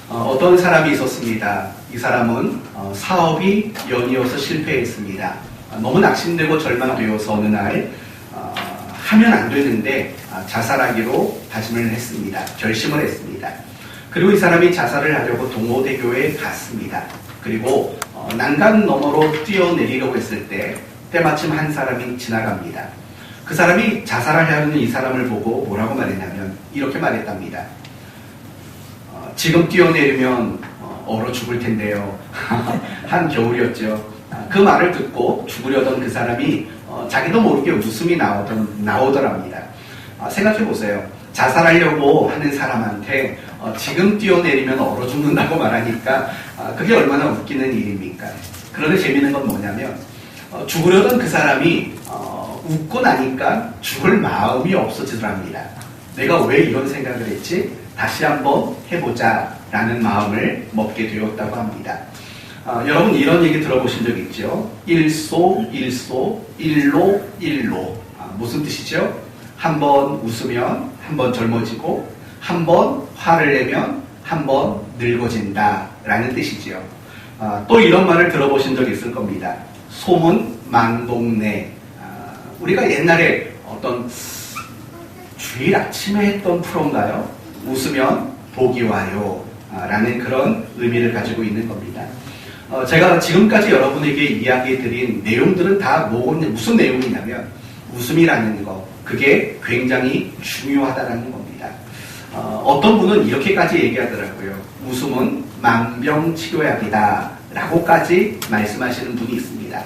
어떤 사람이 있었습니다. 이 사람은 사업이 연이어서 실패했습니다. 너무 낙심되고 절망되어서 어느 날 하면 안 되는데 자살하기로 다짐을 했습니다. 결심을 했습니다. 그리고 이 사람이 자살을 하려고 동호대교에 갔습니다. 그리고 난간 너머로 뛰어내리려고 했을 때 때마침 한 사람이 지나갑니다. 그 사람이 자살하려는 이 사람을 보고 뭐라고 말했냐면 이렇게 말했답니다. 지금 뛰어내리면 얼어 죽을 텐데요. 한겨울이었죠. 그 말을 듣고 죽으려던 그 사람이 자기도 모르게 웃음이 나오더랍니다. 생각해 보세요. 자살하려고 하는 사람한테 지금 뛰어내리면 얼어 죽는다고 말하니까 그게 얼마나 웃기는 일입니까? 그런데 재미있는 건 뭐냐면 죽으려던 그 사람이 웃고 나니까 죽을 마음이 없어지더랍니다. 내가 왜 이런 생각을 했지? 다시 한번 해보자 라는 마음을 먹게 되었다고 합니다. 여러분 이런 얘기 들어보신 적 있죠? 일소, 일로, 일로. 무슨 뜻이죠? 한번 웃으면 한번 젊어지고 한번 화를 내면 한번 늙어진다 라는 뜻이지요. 또 이런 말을 들어보신 적 있을 겁니다. 소문 만동네. 우리가 옛날에 어떤 주일 아침에 했던 프로인가요? 웃으면 복이 와요 라는 그런 의미를 가지고 있는 겁니다. 제가 지금까지 여러분에게 이야기 드린 내용들은 다 무슨 내용이냐면 웃음이라는 거, 그게 굉장히 중요하다는 겁니다. 어떤 분은 이렇게까지 얘기하더라고요. 웃음은 만병치료약이다 라고까지 말씀하시는 분이 있습니다.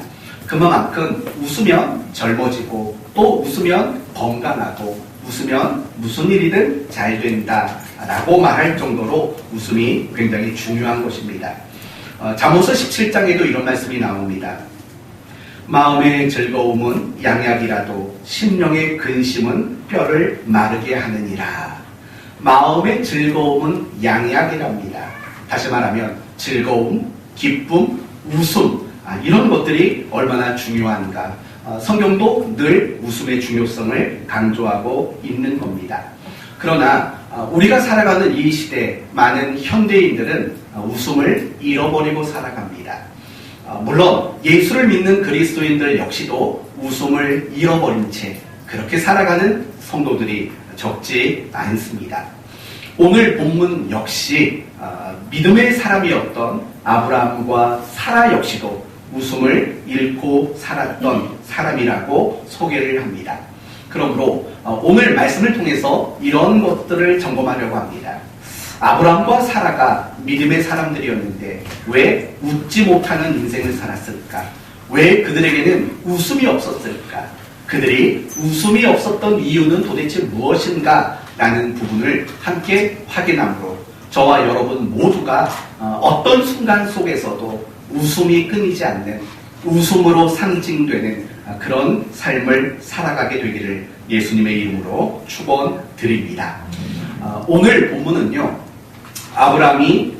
그만큼 웃으면 젊어지고 또 웃으면 건강하고 웃으면 무슨 일이든 잘 된다 라고 말할 정도로 웃음이 굉장히 중요한 것입니다. 잠언서 17장에도 이런 말씀이 나옵니다. 마음의 즐거움은 양약이라도 심령의 근심은 뼈를 마르게 하느니라. 마음의 즐거움은 양약이랍니다. 다시 말하면 즐거움, 기쁨, 웃음 이런 것들이 얼마나 중요한가. 성경도 늘 웃음의 중요성을 강조하고 있는 겁니다. 그러나 우리가 살아가는 이 시대 많은 현대인들은 웃음을 잃어버리고 살아갑니다. 물론 예수를 믿는 그리스도인들 역시도 웃음을 잃어버린 채 그렇게 살아가는 성도들이 적지 않습니다. 오늘 본문 역시 믿음의 사람이었던 아브라함과 사라 역시도 웃음을 잃고 살았던 사람이라고 소개를 합니다. 그러므로 오늘 말씀을 통해서 이런 것들을 점검하려고 합니다. 아브라함과 사라가 믿음의 사람들이었는데 왜 웃지 못하는 인생을 살았을까? 왜 그들에게는 웃음이 없었을까? 그들이 웃음이 없었던 이유는 도대체 무엇인가? 라는 부분을 함께 확인함으로 저와 여러분 모두가 어떤 순간 속에서도 웃음이 끊이지 않는 웃음으로 상징되는 그런 삶을 살아가게 되기를 예수님의 이름으로 축원드립니다. 오늘 본문은요, 아브라함이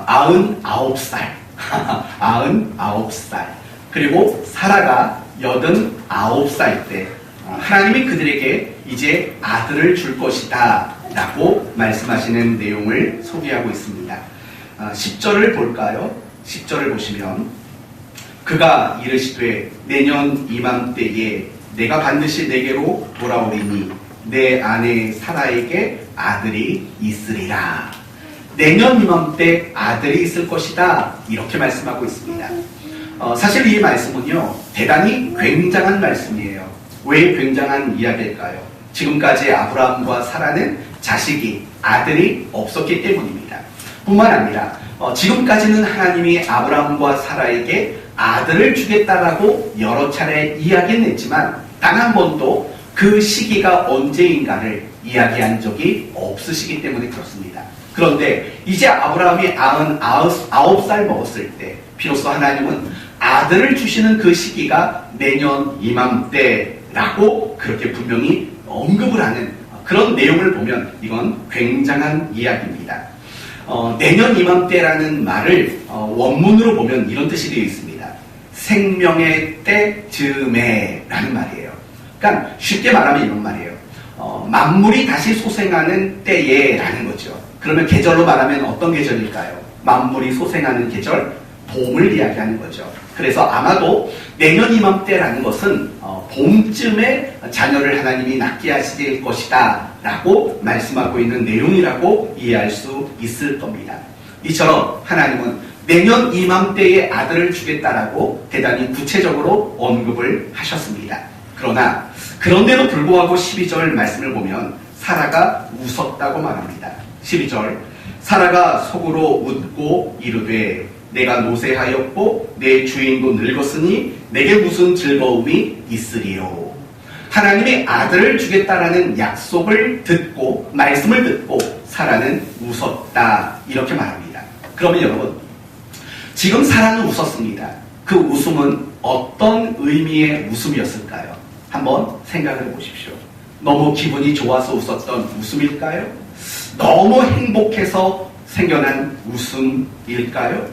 99살, 99살, 그리고 사라가 89살 때 하나님이 그들에게 이제 아들을 줄 것이다 라고 말씀하시는 내용을 소개하고 있습니다. 10절을 볼까요? 10절을 보시면 그가 이르시되 내년 이맘때에 내가 반드시 내게로 돌아오리니 내 아내 사라에게 아들이 있으리라. 내년 이맘때 아들이 있을 것이다 이렇게 말씀하고 있습니다. 사실 이 말씀은요 대단히 굉장한 말씀이에요. 왜 굉장한 이야기일까요? 지금까지 아브라함과 사라는 자식이 아들이 없었기 때문입니다. 뿐만 아니라 지금까지는 하나님이 아브라함과 사라에게 아들을 주겠다라고 여러 차례 이야기는 했지만 단 한 번도 그 시기가 언제인가를 이야기한 적이 없으시기 때문에 그렇습니다. 그런데 이제 아브라함이 99살 먹었을 때 비로소 하나님은 아들을 주시는 그 시기가 내년 이맘때라고 그렇게 분명히 언급을 하는 그런 내용을 보면 이건 굉장한 이야기입니다. 내년 이맘때라는 말을 원문으로 보면 이런 뜻이 되어 있습니다. 생명의 때 즈음에 라는 말이에요. 그러니까 쉽게 말하면 이런 말이에요. 만물이 다시 소생하는 때에 라는 거죠. 그러면 계절로 말하면 어떤 계절일까요? 만물이 소생하는 계절, 봄을 이야기하는 거죠. 그래서 아마도 내년 이맘때라는 것은 봄쯤에 자녀를 하나님이 낳게 하실 것이다 라고 말씀하고 있는 내용이라고 이해할 수 있을 겁니다. 이처럼 하나님은 내년 이맘때에 아들을 주겠다라고 대단히 구체적으로 언급을 하셨습니다. 그러나 그런데도 불구하고 12절 말씀을 보면 사라가 웃었다고 말합니다. 12절 사라가 속으로 웃고 이르되 내가 노쇠하였고 내 주인도 늙었으니 내게 무슨 즐거움이 있으리요. 하나님이 아들을 주겠다라는 약속을 듣고 말씀을 듣고 사라는 웃었다 이렇게 말합니다. 그러면 여러분 지금 사라는 웃었습니다. 그 웃음은 어떤 의미의 웃음이었을까요? 한번 생각을 해보십시오. 너무 기분이 좋아서 웃었던 웃음일까요? 너무 행복해서 생겨난 웃음일까요?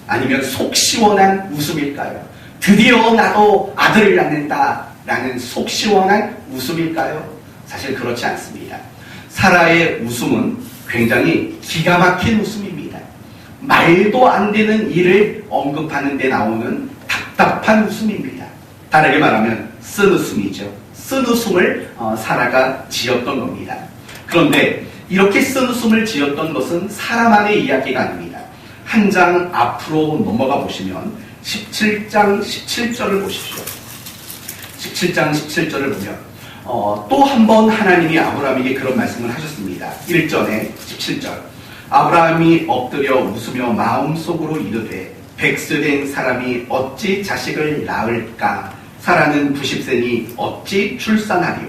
아니면 속 시원한 웃음일까요? 드디어 나도 아들을 낳는다 라는 속 시원한 웃음일까요? 사실 그렇지 않습니다. 사라의 웃음은 굉장히 기가 막힌 웃음입니다. 말도 안 되는 일을 언급하는 데 나오는 답답한 웃음입니다. 다르게 말하면 쓴 웃음이죠. 쓴 웃음을 사라가 지었던 겁니다. 그런데 이렇게 쓴 웃음을 지었던 것은 사라만의 이야기가 아닙니다. 한 장 앞으로 넘어가 보시면 17장 17절을 보십시오. 17장 17절을 보면 또 한 번 하나님이 아브라함에게 그런 말씀을 하셨습니다. 1절에 17절 아브라함이 엎드려 웃으며 마음속으로 이르되 백수된 사람이 어찌 자식을 낳을까? 사라는 90세니 어찌 출산하리요?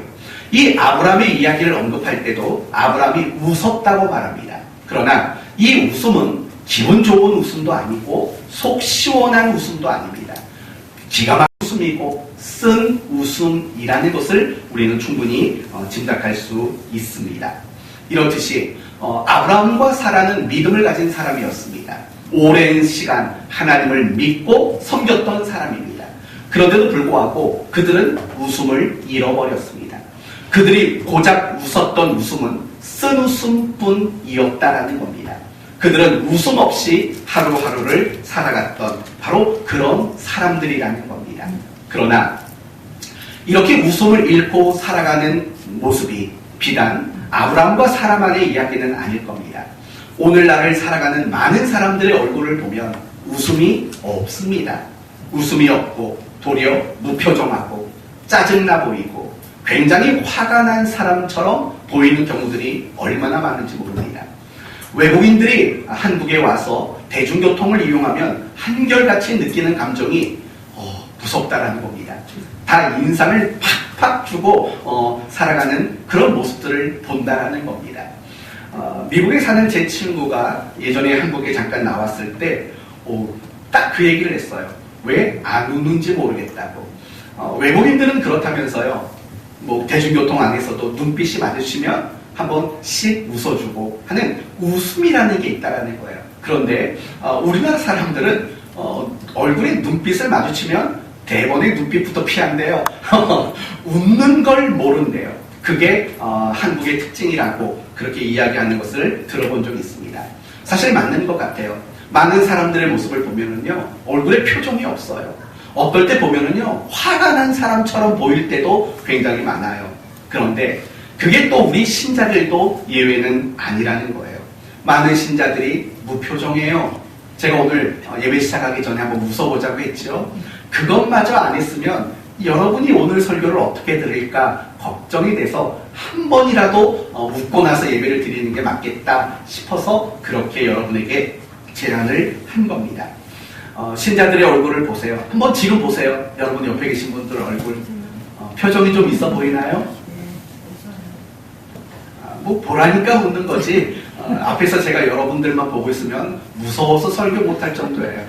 이 아브라함의 이야기를 언급할 때도 아브라함이 웃었다고 말합니다. 그러나 이 웃음은 기분 좋은 웃음도 아니고 속 시원한 웃음도 아닙니다. 기가 막힌 웃음이고 쓴 웃음이라는 것을 우리는 충분히 짐작할 수 있습니다. 이렇듯이 아브라함과 사라는 믿음을 가진 사람이었습니다. 오랜 시간 하나님을 믿고 섬겼던 사람입니다. 그런데도 불구하고 그들은 웃음을 잃어버렸습니다. 그들이 고작 웃었던 웃음은 쓴 웃음뿐이었다라는 겁니다. 그들은 웃음 없이 하루하루를 살아갔던 바로 그런 사람들이라는 겁니다. 그러나 이렇게 웃음을 잃고 살아가는 모습이 비단 아브라함과 사라만의 이야기는 아닐 겁니다. 오늘날을 살아가는 많은 사람들의 얼굴을 보면 웃음이 없습니다. 웃음이 없고 도리어 무표정하고 짜증나 보이고 굉장히 화가 난 사람처럼 보이는 경우들이 얼마나 많은지 모릅니다. 외국인들이 한국에 와서 대중교통을 이용하면 한결같이 느끼는 감정이 무섭다라는 겁니다. 다 인상을 팍팍 주고 살아가는 그런 모습들을 본다라는 겁니다. 미국에 사는 제 친구가 예전에 한국에 잠깐 나왔을 때 딱 그 얘기를 했어요. 왜 안 웃는지 모르겠다고. 외국인들은 그렇다면서요. 뭐 대중교통 안에서도 눈빛이 마주치면 한 번씩 웃어주고 하는 웃음이라는 게 있다라는 거예요. 그런데 우리나라 사람들은 얼굴에 눈빛을 마주치면 대번에 눈빛부터 피한대요. 웃는 걸 모른대요. 그게 한국의 특징이라고 그렇게 이야기하는 것을 들어본 적이 있습니다. 사실 맞는 것 같아요. 많은 사람들의 모습을 보면은요, 얼굴에 표정이 없어요. 어떨 때 보면은요, 화가 난 사람처럼 보일 때도 굉장히 많아요. 그런데 그게 또 우리 신자들도 예외는 아니라는 거예요. 많은 신자들이 무표정이에요. 제가 오늘 예배 시작하기 전에 한번 웃어보자고 했죠. 그것마저 안 했으면 여러분이 오늘 설교를 어떻게 들을까 걱정이 돼서 한 번이라도 웃고 나서 예배를 드리는 게 맞겠다 싶어서 그렇게 여러분에게 제안을 한 겁니다. 신자들의 얼굴을 보세요. 한번 지금 보세요. 여러분 옆에 계신 분들 얼굴 표정이 좀 있어 보이나요? 뭐 보라니까 웃는 거지 앞에서 제가 여러분들만 보고 있으면 무서워서 설교 못할 정도예요.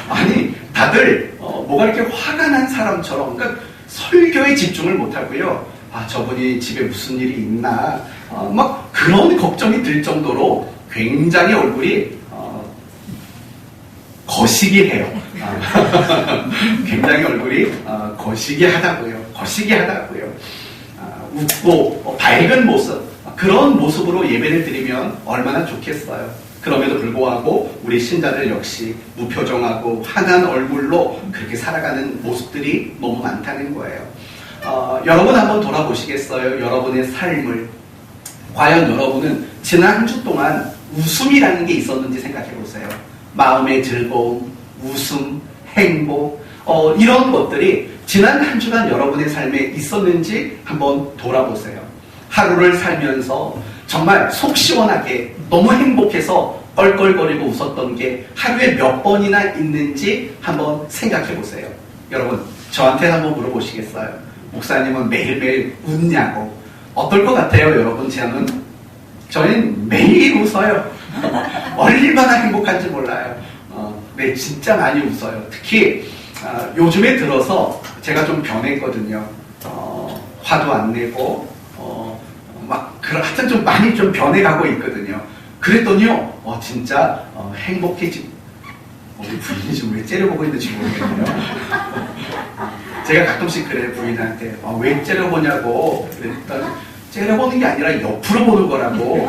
아니 다들 뭐가 이렇게 화가 난 사람처럼 그러니까 설교에 집중을 못하고요. 저분이 집에 무슨 일이 있나 막 그런 걱정이 들 정도로 굉장히 얼굴이 거시기해요. 굉장히 얼굴이 거시기하다고요. 웃고 밝은 모습 그런 모습으로 예배를 드리면 얼마나 좋겠어요. 그럼에도 불구하고 우리 신자들 역시 무표정하고 환한 얼굴로 그렇게 살아가는 모습들이 너무 많다는 거예요. 여러분 한번 돌아보시겠어요? 여러분의 삶을. 과연 여러분은 지난 한 주 동안 웃음이라는 게 있었는지 생각해 보세요. 마음의 즐거움, 웃음, 행복, 이런 것들이 지난 한 주간 여러분의 삶에 있었는지 한번 돌아보세요. 하루를 살면서 정말 속 시원하게 너무 행복해서 껄껄거리고 웃었던 게 하루에 몇 번이나 있는지 한번 생각해 보세요. 여러분, 저한테 한번 물어보시겠어요? 목사님은 매일매일 웃냐고. 어떨 것 같아요, 여러분? 저는 매일 웃어요. 얼마나 행복한지 몰라요. 네, 진짜 많이 웃어요. 특히 요즘에 들어서 제가 좀 변했거든요. 화도 안 내고 하여튼 좀 많이 좀 변해가고 있거든요. 그랬더니요, 진짜 행복해지. 우리 부인이 지금 왜 째려보고 있는지 모르겠네요. 제가 가끔씩 그래요, 부인한테. 왜 째려보냐고. 그랬더니 째려보는 게 아니라 옆으로 보는 거라고.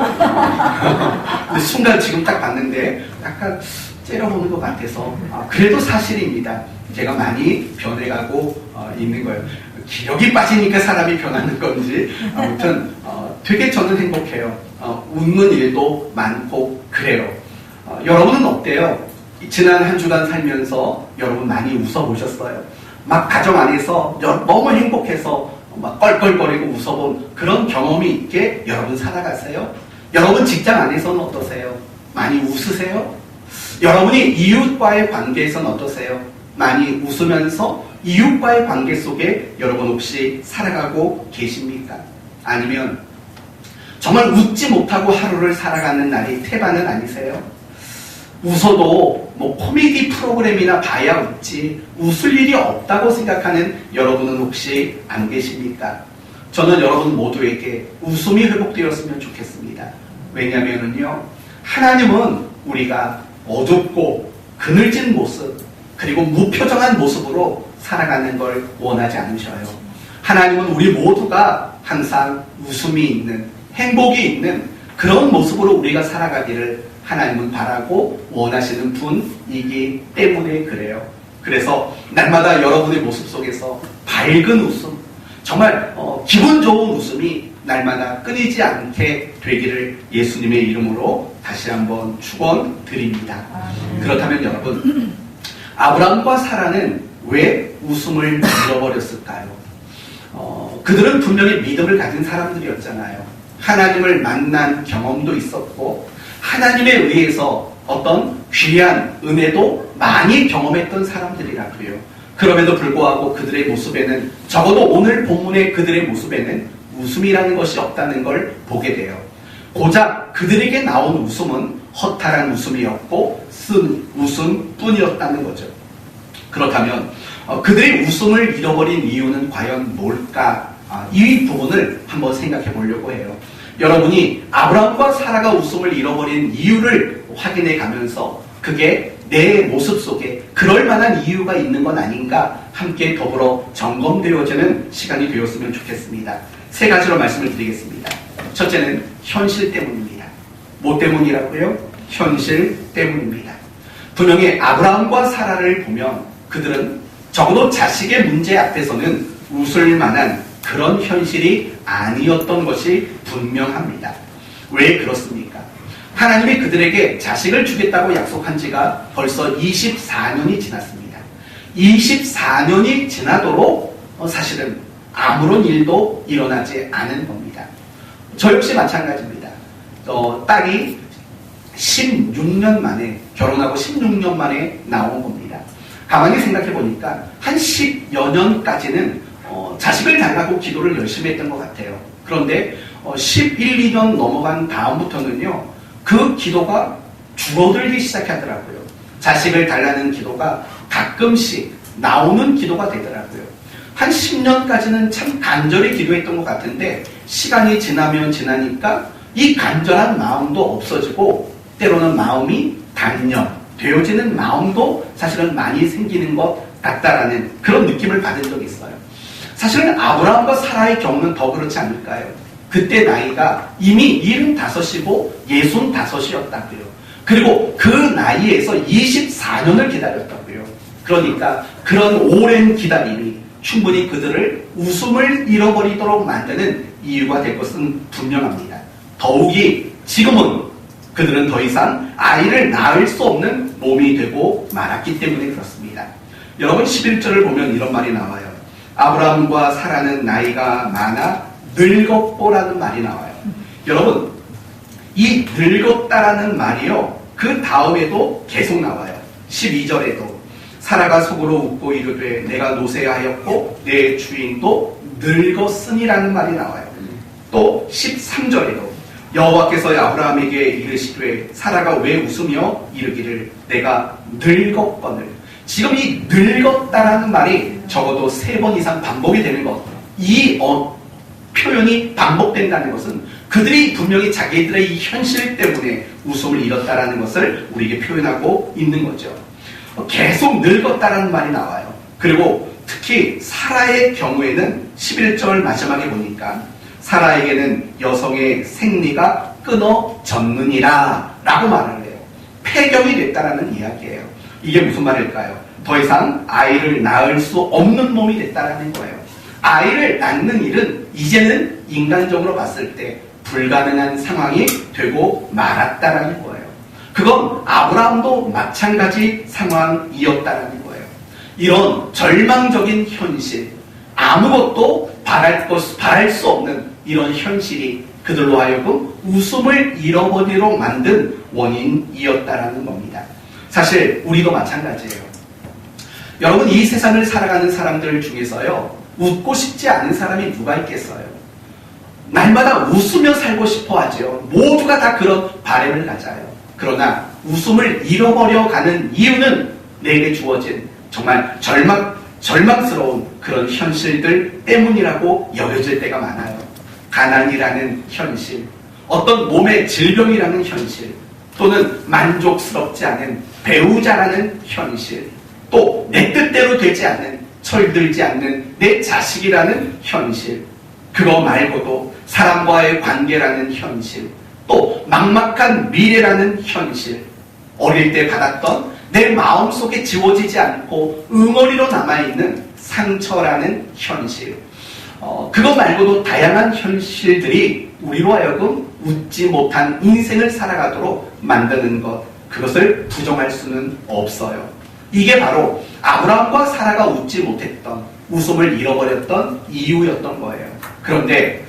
근데 순간 지금 딱 봤는데 약간 째려보는 것 같아서. 그래도 사실입니다. 제가 많이 변해가고 있는 거예요. 기력이 빠지니까 사람이 변하는 건지 아무튼 되게 저는 행복해요. 웃는 일도 많고 그래요. 여러분은 어때요? 지난 한 주간 살면서 여러분 많이 웃어보셨어요? 막 가정 안에서 너무 행복해서 막 껄껄거리고 웃어본 그런 경험이 있게 여러분 살아가세요? 여러분 직장 안에서는 어떠세요? 많이 웃으세요? 여러분이 이웃과의 관계에서는 어떠세요? 많이 웃으면서 이웃과의 관계 속에 여러분 혹시 살아가고 계십니까? 아니면 정말 웃지 못하고 하루를 살아가는 날이 태반은 아니세요? 웃어도 뭐 코미디 프로그램이나 봐야 웃지 웃을 일이 없다고 생각하는 여러분은 혹시 안 계십니까? 저는 여러분 모두에게 웃음이 회복되었으면 좋겠습니다. 왜냐하면요, 하나님은 우리가 어둡고 그늘진 모습 그리고 무표정한 모습으로 살아가는 걸 원하지 않으셔요. 하나님은 우리 모두가 항상 웃음이 있는, 행복이 있는 그런 모습으로 우리가 살아가기를 하나님은 바라고 원하시는 분이기 때문에 그래요. 그래서 날마다 여러분의 모습 속에서 밝은 웃음, 정말 기분 좋은 웃음이 날마다 끊이지 않게 되기를 예수님의 이름으로 다시 한번 축원드립니다. 그렇다면 여러분, 아브라함과 사라는 왜 웃음을 잃어버렸을까요? 그들은 분명히 믿음을 가진 사람들이었잖아요. 하나님을 만난 경험도 있었고 하나님에 의해서 어떤 귀한 은혜도 많이 경험했던 사람들이라고요. 그럼에도 불구하고 그들의 모습에는, 적어도 오늘 본문의 그들의 모습에는 웃음이라는 것이 없다는 걸 보게 돼요. 고작 그들에게 나온 웃음은 허탈한 웃음이었고 쓴 웃음뿐이었다는 거죠. 그렇다면 그들의 웃음을 잃어버린 이유는 과연 뭘까? 이 부분을 한번 생각해 보려고 해요. 여러분이 아브라함과 사라가 웃음을 잃어버린 이유를 확인해 가면서 그게 내 모습 속에 그럴 만한 이유가 있는 건 아닌가 함께 더불어 점검되어지는 시간이 되었으면 좋겠습니다. 세 가지로 말씀을 드리겠습니다. 첫째는 현실 때문입니다. 뭐 때문이라고요? 현실 때문입니다. 분명히 아브라함과 사라를 보면 그들은 적어도 자식의 문제 앞에서는 웃을 만한 그런 현실이 아니었던 것이 분명합니다. 왜 그렇습니까? 하나님이 그들에게 자식을 주겠다고 약속한 지가 벌써 24년이 지났습니다. 24년이 지나도록 사실은 아무런 일도 일어나지 않은 겁니다. 저 역시 마찬가지입니다. 딸이 16년 만에, 결혼하고 16년 만에 나온 겁니다. 가만히 생각해 보니까 한 10여 년까지는 자식을 달라고 기도를 열심히 했던 것 같아요. 그런데 11, 2년 넘어간 다음부터는요, 그 기도가 줄어들기 시작하더라고요. 자식을 달라는 기도가 가끔씩 나오는 기도가 되더라고요. 한 10년까지는 참 간절히 기도했던 것 같은데 시간이 지나면 지나니까 이 간절한 마음도 없어지고 때로는 마음이 단념되어지는 마음도 사실은 많이 생기는 것 같다라는 그런 느낌을 받은 적이 있어요. 사실은 아브라함과 사라의 경우는 더 그렇지 않을까요? 그때 나이가 이미 75이고 65이었다고요. 그리고 그 나이에서 24년을 기다렸다고요. 그러니까 그런 오랜 기다림이 충분히 그들을 웃음을 잃어버리도록 만드는 이유가 될 것은 분명합니다. 더욱이 지금은 그들은 더 이상 아이를 낳을 수 없는 몸이 되고 말았기 때문에 그렇습니다. 여러분 11절을 보면 이런 말이 나와요. 아브라함과 사라는 나이가 많아 늙었고라는 말이 나와요. 여러분 이 늙었다라는 말이요 그 다음에도 계속 나와요. 12절에도 사라가 속으로 웃고 이르되 내가 노쇠하였고 내 주인도 늙었으니라는 말이 나와요. 또 13절에도 여호와께서 아브라함에게 이르시되 사라가 왜 웃으며 이르기를 내가 늙었거늘. 지금 이 늙었다라는 말이 적어도 3번 이상 반복이 되는 것. 이 표현이 반복된다는 것은 그들이 분명히 자기들의 이 현실 때문에 웃음을 잃었다라는 것을 우리에게 표현하고 있는 거죠. 계속 늙었다라는 말이 나와요. 그리고 특히 사라의 경우에는 11절 마지막에 보니까 사라에게는 여성의 생리가 끊어졌느니라 라고 말을 해요. 폐경이 됐다라는 이야기예요. 이게 무슨 말일까요? 더 이상 아이를 낳을 수 없는 몸이 됐다라는 거예요. 아이를 낳는 일은 이제는 인간적으로 봤을 때 불가능한 상황이 되고 말았다라는 거예요. 그건 아브라함도 마찬가지 상황이었다라는 거예요. 이런 절망적인 현실, 아무것도 바랄 수 없는 이런 현실이 그들로 하여금 웃음을 잃어버리도록 만든 원인이었다라는 겁니다. 사실 우리도 마찬가지예요. 여러분 이 세상을 살아가는 사람들 중에서요 웃고 싶지 않은 사람이 누가 있겠어요? 날마다 웃으며 살고 싶어 하죠. 모두가 다 그런 바람을 가져요. 그러나 웃음을 잃어버려가는 이유는 내게 주어진 정말 절망스러운 그런 현실들 때문이라고 여겨질 때가 많아요. 가난이라는 현실, 어떤 몸의 질병이라는 현실, 또는 만족스럽지 않은 배우자라는 현실, 또 내 뜻대로 되지 않는, 철들지 않는 내 자식이라는 현실, 그거 말고도 사람과의 관계라는 현실, 또 막막한 미래라는 현실, 어릴 때 받았던 내 마음속에 지워지지 않고 응어리로 남아있는 상처라는 현실, 그거 말고도 다양한 현실들이 우리로 하여금 웃지 못한 인생을 살아가도록 만드는 것, 그것을 부정할 수는 없어요. 이게 바로 아브라함과 사라가 웃지 못했던, 웃음을 잃어버렸던 이유였던 거예요. 그런데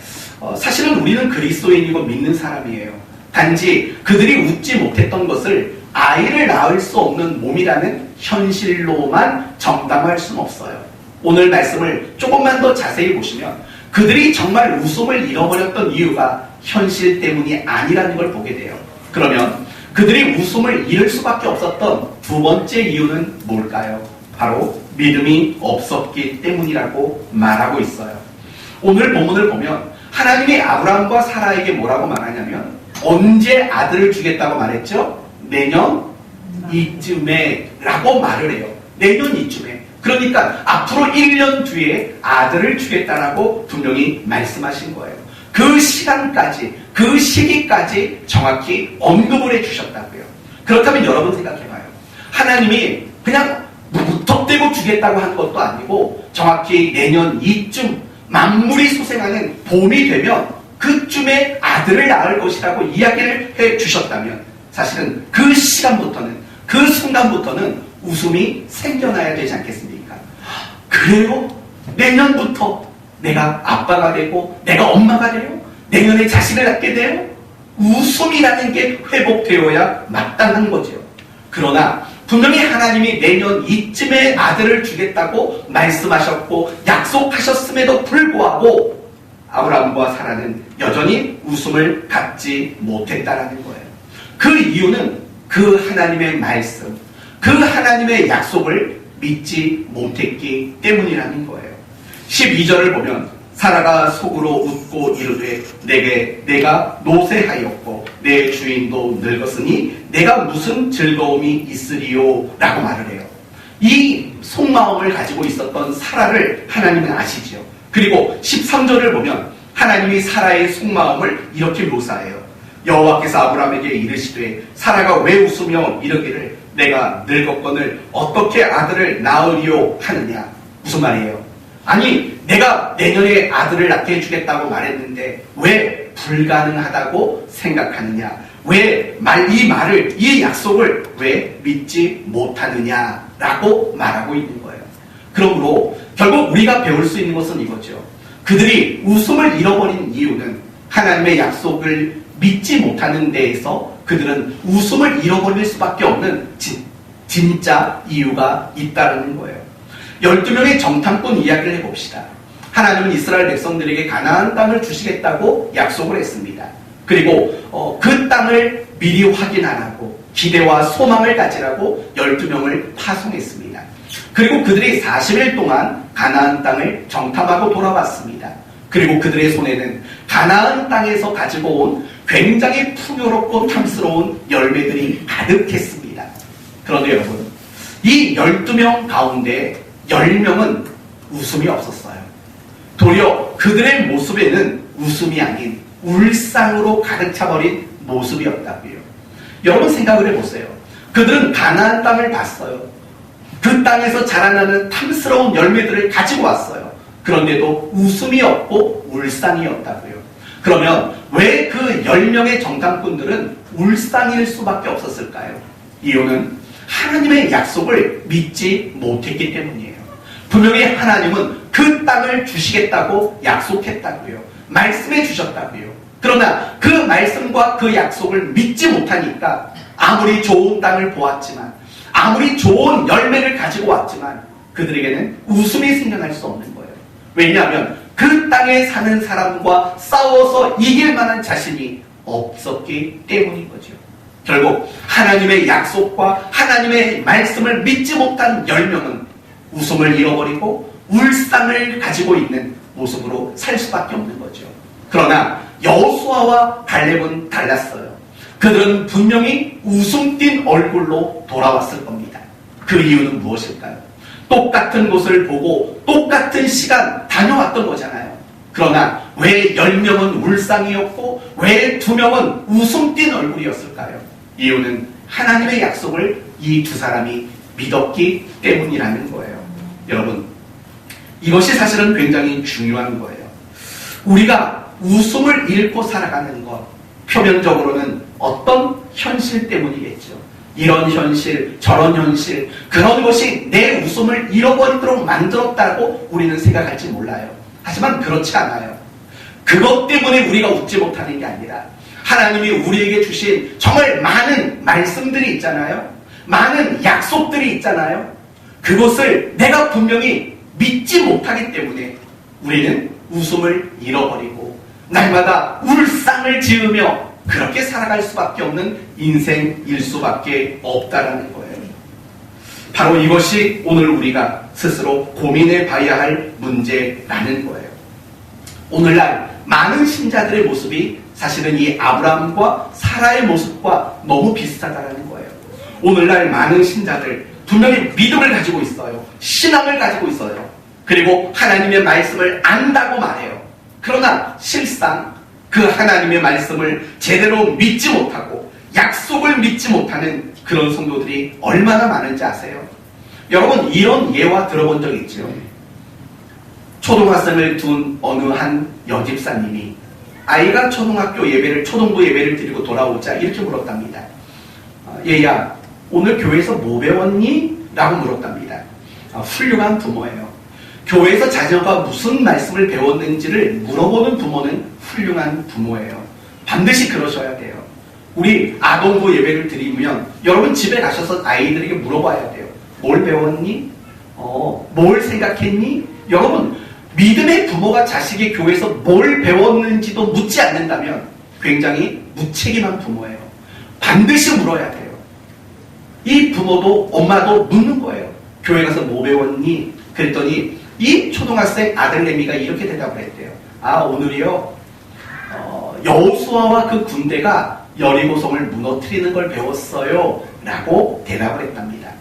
사실은 우리는 그리스도인이고 믿는 사람이에요. 단지 그들이 웃지 못했던 것을 아이를 낳을 수 없는 몸이라는 현실로만 정당화할 수는 없어요. 오늘 말씀을 조금만 더 자세히 보시면 그들이 정말 웃음을 잃어버렸던 이유가 현실 때문이 아니라는 걸 보게 돼요. 그러면 그들이 웃음을 잃을 수밖에 없었던 두 번째 이유는 뭘까요? 바로 믿음이 없었기 때문이라고 말하고 있어요. 오늘 본문을 보면 하나님이 아브라함과 사라에게 뭐라고 말하냐면 언제 아들을 주겠다고 말했죠? 내년 이쯤에 라고 말을 해요. 내년 이쯤에. 그러니까 앞으로 1년 뒤에 아들을 주겠다라고 분명히 말씀하신 거예요. 그 시간까지, 그 시기까지 정확히 언급을 해주셨다고요. 그렇다면 여러분 생각해봐요. 하나님이 그냥 무턱대고 주겠다고 한 것도 아니고 정확히 내년 이쯤 만물이 소생하는 봄이 되면 그쯤에 아들을 낳을 것이라고 이야기를 해주셨다면 사실은 그 시간부터는, 그 순간부터는 웃음이 생겨나야 되지 않겠습니까? 그래요? 내년부터 내가 아빠가 되고 내가 엄마가 돼요? 내년에 자식을 낳게 돼요? 웃음이라는 게 회복되어야 마땅한 거죠. 그러나 분명히 하나님이 내년 이쯤에 아들을 주겠다고 말씀하셨고 약속하셨음에도 불구하고 아브라함과 사라는 여전히 웃음을 갖지 못했다라는 거예요. 그 이유는 그 하나님의 말씀, 그 하나님의 약속을 믿지 못했기 때문이라는 거예요. 12절을 보면 사라가 속으로 웃고 이르되 내가 노쇠하였고 내 주인도 늙었으니 내가 무슨 즐거움이 있으리요 라고 말을 해요. 이 속마음을 가지고 있었던 사라를 하나님은 아시지요. 그리고 13절을 보면 하나님이 사라의 속마음을 이렇게 묘사해요. 여호와께서 아브라함에게 이르시되 사라가 왜 웃으며 이르기를 내가 늙었거늘 어떻게 아들을 낳으리요 하느냐. 무슨 말이에요? 아니 내가 내년에 아들을 낳게 해주겠다고 말했는데 왜 불가능하다고 생각하느냐. 왜 이 약속을 왜 믿지 못하느냐라고 말하고 있는 거예요. 그러므로 결국 우리가 배울 수 있는 것은 이거죠. 그들이 웃음을 잃어버린 이유는 하나님의 약속을 믿지 못하는 데에서 그들은 웃음을 잃어버릴 수밖에 없는 진짜 이유가 있다는 거예요. 12명의 정탐꾼 이야기를 해봅시다. 하나님은 이스라엘 백성들에게 가나안 땅을 주시겠다고 약속을 했습니다. 그리고 그 땅을 미리 확인하라고 기대와 소망을 가지라고 12명을 파송했습니다. 그리고 그들이 40일 동안 가나안 땅을 정탐하고 돌아왔습니다. 그리고 그들의 손에는 가나안 땅에서 가지고 온 굉장히 풍요롭고 탐스러운 열매들이 가득했습니다. 그런데 여러분, 이 12명 가운데 10명은 웃음이 없었어요. 도리어 그들의 모습에는 웃음이 아닌 울상으로 가득 차버린 모습이었다고요. 여러분 생각을 해보세요. 그들은 가나안 땅을 봤어요. 그 땅에서 자라나는 탐스러운 열매들을 가지고 왔어요. 그런데도 웃음이 없고 울상이었다고요. 그러면 왜 그 10명의 정탐꾼들은 울상일 수밖에 없었을까요? 이유는 하나님의 약속을 믿지 못했기 때문이에요. 분명히 하나님은 그 땅을 주시겠다고 약속했다고요. 말씀해 주셨다고요. 그러나 그 말씀과 그 약속을 믿지 못하니까 아무리 좋은 땅을 보았지만 아무리 좋은 열매를 가지고 왔지만 그들에게는 웃음이 생겨날 수 없는 거예요. 왜냐하면 그 땅에 사는 사람과 싸워서 이길 만한 자신이 없었기 때문인 거죠. 결국 하나님의 약속과 하나님의 말씀을 믿지 못한 10명은 웃음을 잃어버리고 울상을 가지고 있는 모습으로 살 수밖에 없는 거죠. 그러나 여호수아와 갈렙은 달랐어요. 그들은 분명히 웃음 띤 얼굴로 돌아왔을 겁니다. 그 이유는 무엇일까요? 똑같은 곳을 보고 똑같은 시간 다녀왔던 거잖아요. 그러나 왜 10명은 울상이었고 왜 2명은 웃음 띤 얼굴이었을까요? 이유는 하나님의 약속을 이 두 사람이 믿었기 때문이라는 거예요. 여러분, 이것이 사실은 굉장히 중요한 거예요. 우리가 웃음을 잃고 살아가는 것, 표면적으로는 어떤 현실 때문이겠죠. 이런 현실, 저런 현실, 그런 것이 내 웃음을 잃어버리도록 만들었다고 우리는 생각할지 몰라요. 하지만 그렇지 않아요. 그것 때문에 우리가 웃지 못하는 게 아니라 하나님이 우리에게 주신 정말 많은 말씀들이 있잖아요. 많은 약속들이 있잖아요. 그것을 내가 분명히 믿지 못하기 때문에 우리는 웃음을 잃어버리고 날마다 울상을 지으며 그렇게 살아갈 수밖에 없는 인생일 수밖에 없다라는 거예요. 바로 이것이 오늘 우리가 스스로 고민해 봐야 할 문제라는 거예요. 오늘날 많은 신자들의 모습이 사실은 이 아브라함과 사라의 모습과 너무 비슷하다는 거예요. 오늘날 많은 신자들 분명히 믿음을 가지고 있어요. 신앙을 가지고 있어요. 그리고 하나님의 말씀을 안다고 말해요. 그러나 실상 그 하나님의 말씀을 제대로 믿지 못하고 약속을 믿지 못하는 그런 성도들이 얼마나 많은지 아세요? 여러분 이런 예화 들어본 적 있죠? 초등학생을 둔 어느 한 여집사님이 아이가 초등부 예배를 드리고 돌아오자 이렇게 물었답니다. 얘야, 오늘 교회에서 뭐 배웠니? 라고 물었답니다. 훌륭한 부모예요. 교회에서 자녀가 무슨 말씀을 배웠는지를 물어보는 부모는 훌륭한 부모예요. 반드시 그러셔야 돼요. 우리 아동부 예배를 드리면 여러분 집에 가셔서 아이들에게 물어봐야 돼요. 뭘 배웠니? 뭘 생각했니? 여러분 믿음의 부모가 자식이 교회에서 뭘 배웠는지도 묻지 않는다면 굉장히 무책임한 부모예요. 반드시 물어야 돼요. 이 부모도 엄마도 묻는 거예요. 교회 가서 뭐 배웠니? 그랬더니 이 초등학생 아들내미가 이렇게 대답을 했대요. 오늘이요 여호수아와 그 군대가 여리고성을 무너뜨리는 걸 배웠어요 라고 대답을 했답니다.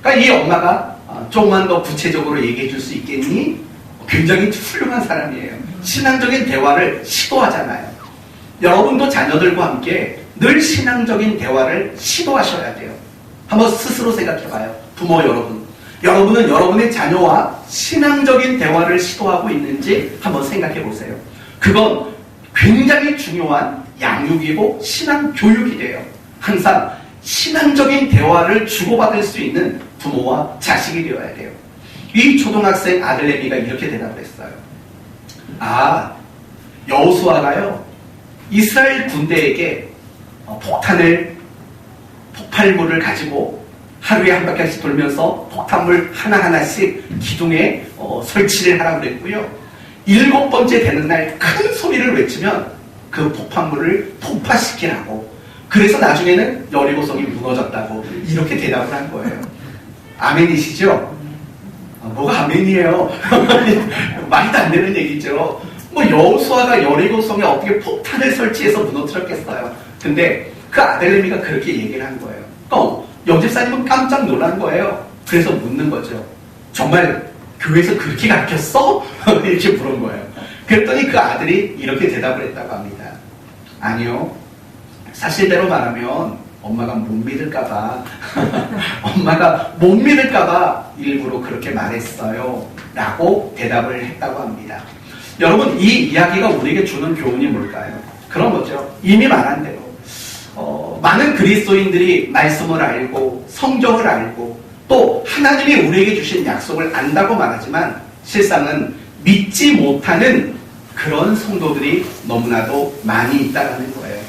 그러니까 이 엄마가 조금만 더 구체적으로 얘기해 줄 수 있겠니? 굉장히 훌륭한 사람이에요. 신앙적인 대화를 시도하잖아요. 여러분도 자녀들과 함께 늘 신앙적인 대화를 시도하셔야 돼요. 한번 스스로 생각해봐요. 부모 여러분. 여러분은 여러분의 자녀와 신앙적인 대화를 시도하고 있는지 한번 생각해보세요. 그건 굉장히 중요한 양육이고 신앙 교육이 돼요. 항상 신앙적인 대화를 주고받을 수 있는 부모와 자식이 되어야 돼요. 이 초등학생 아들내미가 이렇게 대답을 했어요. 여호수아가요 이스라엘 군대에게 폭발물을 가지고 하루에 한 바퀴씩 돌면서 폭탄물 하나하나씩 기둥에 설치를 하라고 그랬고요. 7번째 되는 날 큰 소리를 외치면 그 폭탄물을 폭파시키라고. 그래서 나중에는 여리고성이 무너졌다고 이렇게 대답을 한 거예요. 아멘이시죠? 뭐가 아멘이에요? 말도 안 되는 얘기죠. 여호수아가 여리고성에 어떻게 폭탄을 설치해서 무너뜨렸겠어요. 근데 그 아들내미가 그렇게 얘기를 한 거예요. 영집사님은 깜짝 놀란 거예요. 그래서 묻는 거죠. 정말 교회에서 그렇게 가르쳤어? 이렇게 물은 거예요. 그랬더니 그 아들이 이렇게 대답을 했다고 합니다. 아니요. 사실대로 말하면 엄마가 못 믿을까봐 엄마가 못 믿을까봐 일부러 그렇게 말했어요. 라고 대답을 했다고 합니다. 여러분, 이 이야기가 우리에게 주는 교훈이 뭘까요? 그런 거죠. 이미 말한 대로 많은 그리스도인들이 말씀을 알고 성경을 알고 또 하나님이 우리에게 주신 약속을 안다고 말하지만 실상은 믿지 못하는 그런 성도들이 너무나도 많이 있다는 거예요.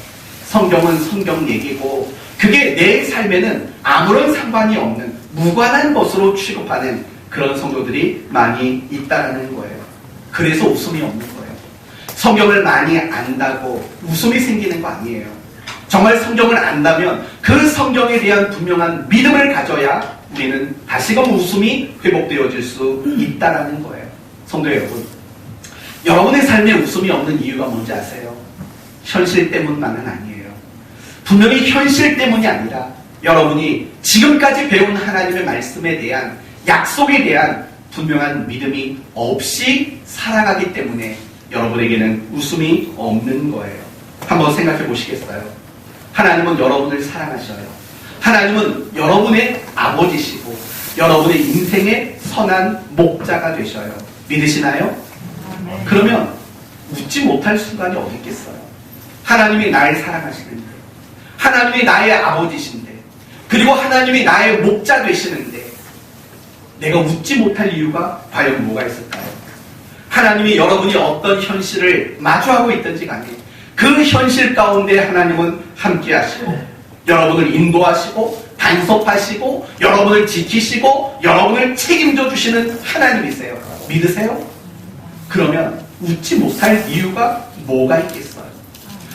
성경은 성경 얘기고 그게 내 삶에는 아무런 상관이 없는 무관한 것으로 취급하는 그런 성도들이 많이 있다는 거예요. 그래서 웃음이 없는 거예요. 성경을 많이 안다고 웃음이 생기는 거 아니에요. 정말 성경을 안다면 그 성경에 대한 분명한 믿음을 가져야 우리는 다시금 웃음이 회복되어질 수 있다는 거예요. 성도 여러분, 여러분의 삶에 웃음이 없는 이유가 뭔지 아세요? 현실 때문만은 아니에요. 분명히 현실 때문이 아니라 여러분이 지금까지 배운 하나님의 말씀에 대한 약속에 대한 분명한 믿음이 없이 살아가기 때문에 여러분에게는 웃음이 없는 거예요. 한번 생각해 보시겠어요? 하나님은 여러분을 사랑하셔요. 하나님은 여러분의 아버지시고 여러분의 인생의 선한 목자가 되셔요. 믿으시나요? 그러면 웃지 못할 순간이 어디 있겠어요? 하나님이 나를 사랑하시는데, 하나님이 나의 아버지신데, 그리고 하나님이 나의 목자 되시는데 내가 웃지 못할 이유가 과연 뭐가 있을까요? 하나님이 여러분이 어떤 현실을 마주하고 있든지 간에 그 현실 가운데 하나님은 함께 하시고 여러분을 인도하시고 단속하시고 여러분을 지키시고 여러분을 책임져 주시는 하나님이세요. 믿으세요? 그러면 웃지 못할 이유가 뭐가 있겠어요?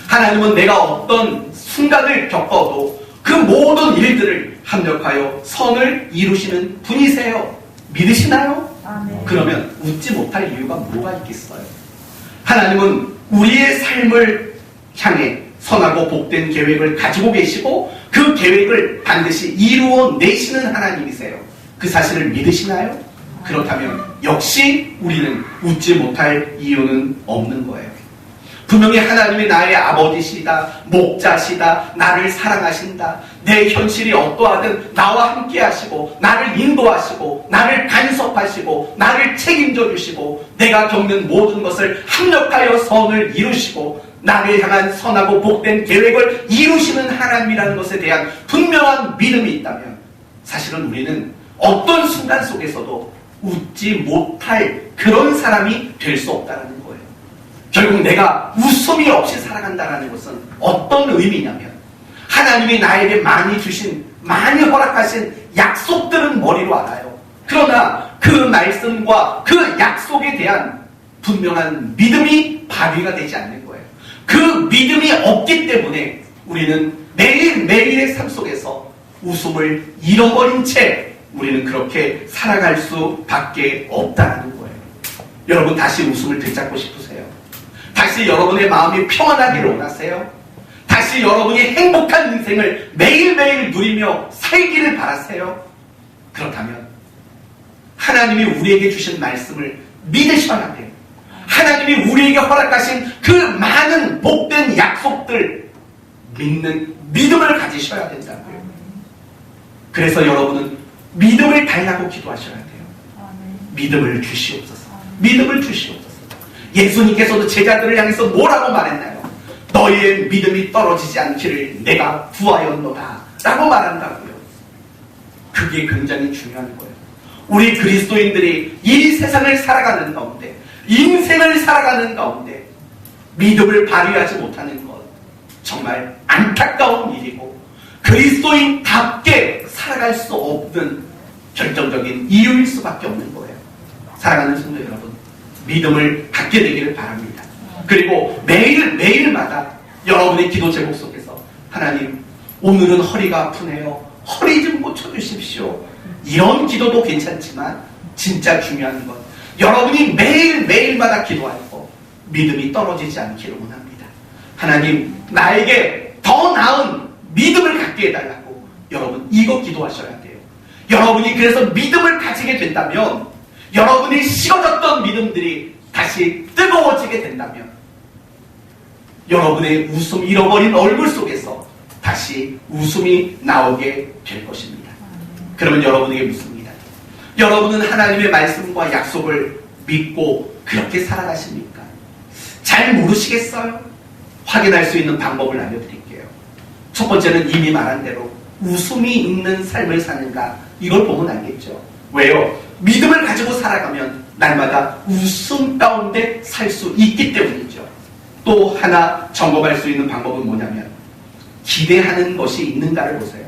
하나님은 내가 어떤 순간을 겪어도 그 모든 일들을 합력하여 선을 이루시는 분이세요. 믿으시나요? 그러면 웃지 못할 이유가 뭐가 있겠어요? 하나님은 우리의 삶을 향해 선하고 복된 계획을 가지고 계시고 그 계획을 반드시 이루어내시는 하나님이세요. 그 사실을 믿으시나요? 그렇다면 역시 우리는 웃지 못할 이유는 없는 거예요. 분명히 하나님이 나의 아버지시다, 목자시다, 나를 사랑하신다, 내 현실이 어떠하든 나와 함께 하시고 나를 인도하시고 나를 간섭하시고 나를 책임져 주시고 내가 겪는 모든 것을 합력하여 선을 이루시고 나를 향한 선하고 복된 계획을 이루시는 하나님이라는 것에 대한 분명한 믿음이 있다면 사실은 우리는 어떤 순간 속에서도 웃지 못할 그런 사람이 될 수 없다는 거예요. 결국 내가 웃음이 없이 살아간다는 것은 어떤 의미냐면 하나님이 나에게 많이 허락하신 약속들은 머리로 알아요. 그러나 그 말씀과 그 약속에 대한 분명한 믿음이 발휘가 되지 않는 거예요. 그 믿음이 없기 때문에 우리는 매일매일의 삶 속에서 웃음을 잃어버린 채 우리는 그렇게 살아갈 수밖에 없다는 거예요. 여러분, 다시 웃음을 되찾고 싶으세요? 다시 여러분의 마음이 평안하기를 원하세요? 다시 여러분이 행복한 인생을 매일매일 누리며 살기를 바라세요? 그렇다면 하나님이 우리에게 주신 말씀을 믿으셔야 돼요. 하나님이 우리에게 허락하신 그 많은 복된 약속들 믿는 믿음을 가지셔야 된다고요. 그래서 여러분은 믿음을 달라고 기도하셔야 돼요. 믿음을 주시옵소서. 믿음을 주시옵소서. 예수님께서도 제자들을 향해서 뭐라고 말했나요? 너희의 믿음이 떨어지지 않기를 내가 구하였노라 라고 말한다고요. 그게 굉장히 중요한 거예요. 우리 그리스도인들이 이 세상을 살아가는 가운데, 인생을 살아가는 가운데 믿음을 발휘하지 못하는 것 정말 안타까운 일이고 그리스도인답게 살아갈 수 없는 결정적인 이유일 수밖에 없는 거예요. 사랑하는 성도 여러분, 믿음을 갖게 되기를 바랍니다. 그리고 매일마다 여러분의 기도 제목 속에서 하나님, 오늘은 허리가 아프네요. 허리 좀 고쳐주십시오. 이런 기도도 괜찮지만 진짜 중요한 건 여러분이 매일마다 기도하고 믿음이 떨어지지 않기를 원합니다. 하나님, 나에게 더 나은 믿음을 갖게 해달라고 여러분 이거 기도하셔야 돼요. 여러분이 그래서 믿음을 가지게 된다면 여러분이 식어졌던 믿음들이 다시 뜨거워지게 된다면 여러분의 웃음 잃어버린 얼굴 속에서 다시 웃음이 나오게 될 것입니다. 그러면 여러분에게 묻습니다. 여러분은 하나님의 말씀과 약속을 믿고 그렇게 살아가십니까? 잘 모르시겠어요? 확인할 수 있는 방법을 알려드릴게요. 첫 번째는 이미 말한 대로 웃음이 있는 삶을 사는가, 이걸 보면 알겠죠. 왜요? 믿음을 가지고 살아가면 날마다 웃음 가운데 살 수 있기 때문이죠. 또 하나 점검할 수 있는 방법은 뭐냐면 기대하는 것이 있는가를 보세요.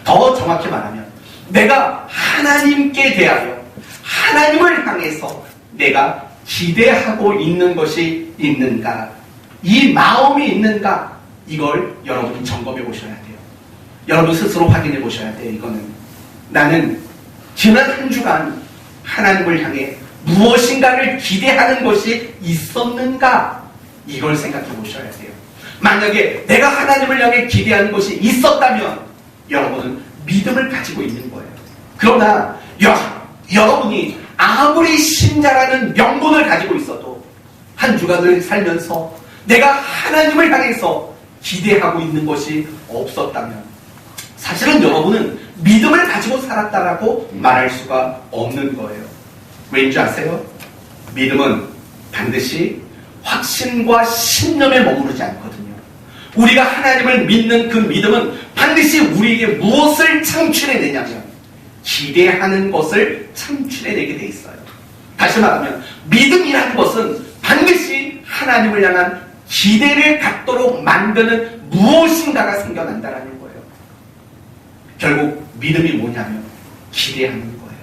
더 정확히 말하면 내가 하나님께 대하여 하나님을 향해서 내가 기대하고 있는 것이 있는가, 이 마음이 있는가, 이걸 여러분이 점검해 보셔야 돼요. 여러분 스스로 확인해 보셔야 돼요. 이거는 나는 지난 한 주간 하나님을 향해 무엇인가를 기대하는 것이 있었는가, 이걸 생각해 보셔야 돼요. 만약에 내가 하나님을 향해 기대하는 것이 있었다면 여러분은 믿음을 가지고 있는 거예요. 그러나 여러분이 아무리 신자라는 명분을 가지고 있어도 한 주간을 살면서 내가 하나님을 향해서 기대하고 있는 것이 없었다면 사실은 여러분은 믿음을 가지고 살았다라고 말할 수가 없는 거예요. 왠지 아세요? 믿음은 반드시 확신과 신념에 머무르지 않거든요. 우리가 하나님을 믿는 그 믿음은 반드시 우리에게 무엇을 창출해내냐면 기대하는 것을 창출해내게 돼 있어요. 다시 말하면 믿음이라는 것은 반드시 하나님을 향한 기대를 갖도록 만드는 무엇인가가 생겨난다는 거예요. 결국 믿음이 뭐냐면 기대하는 거예요.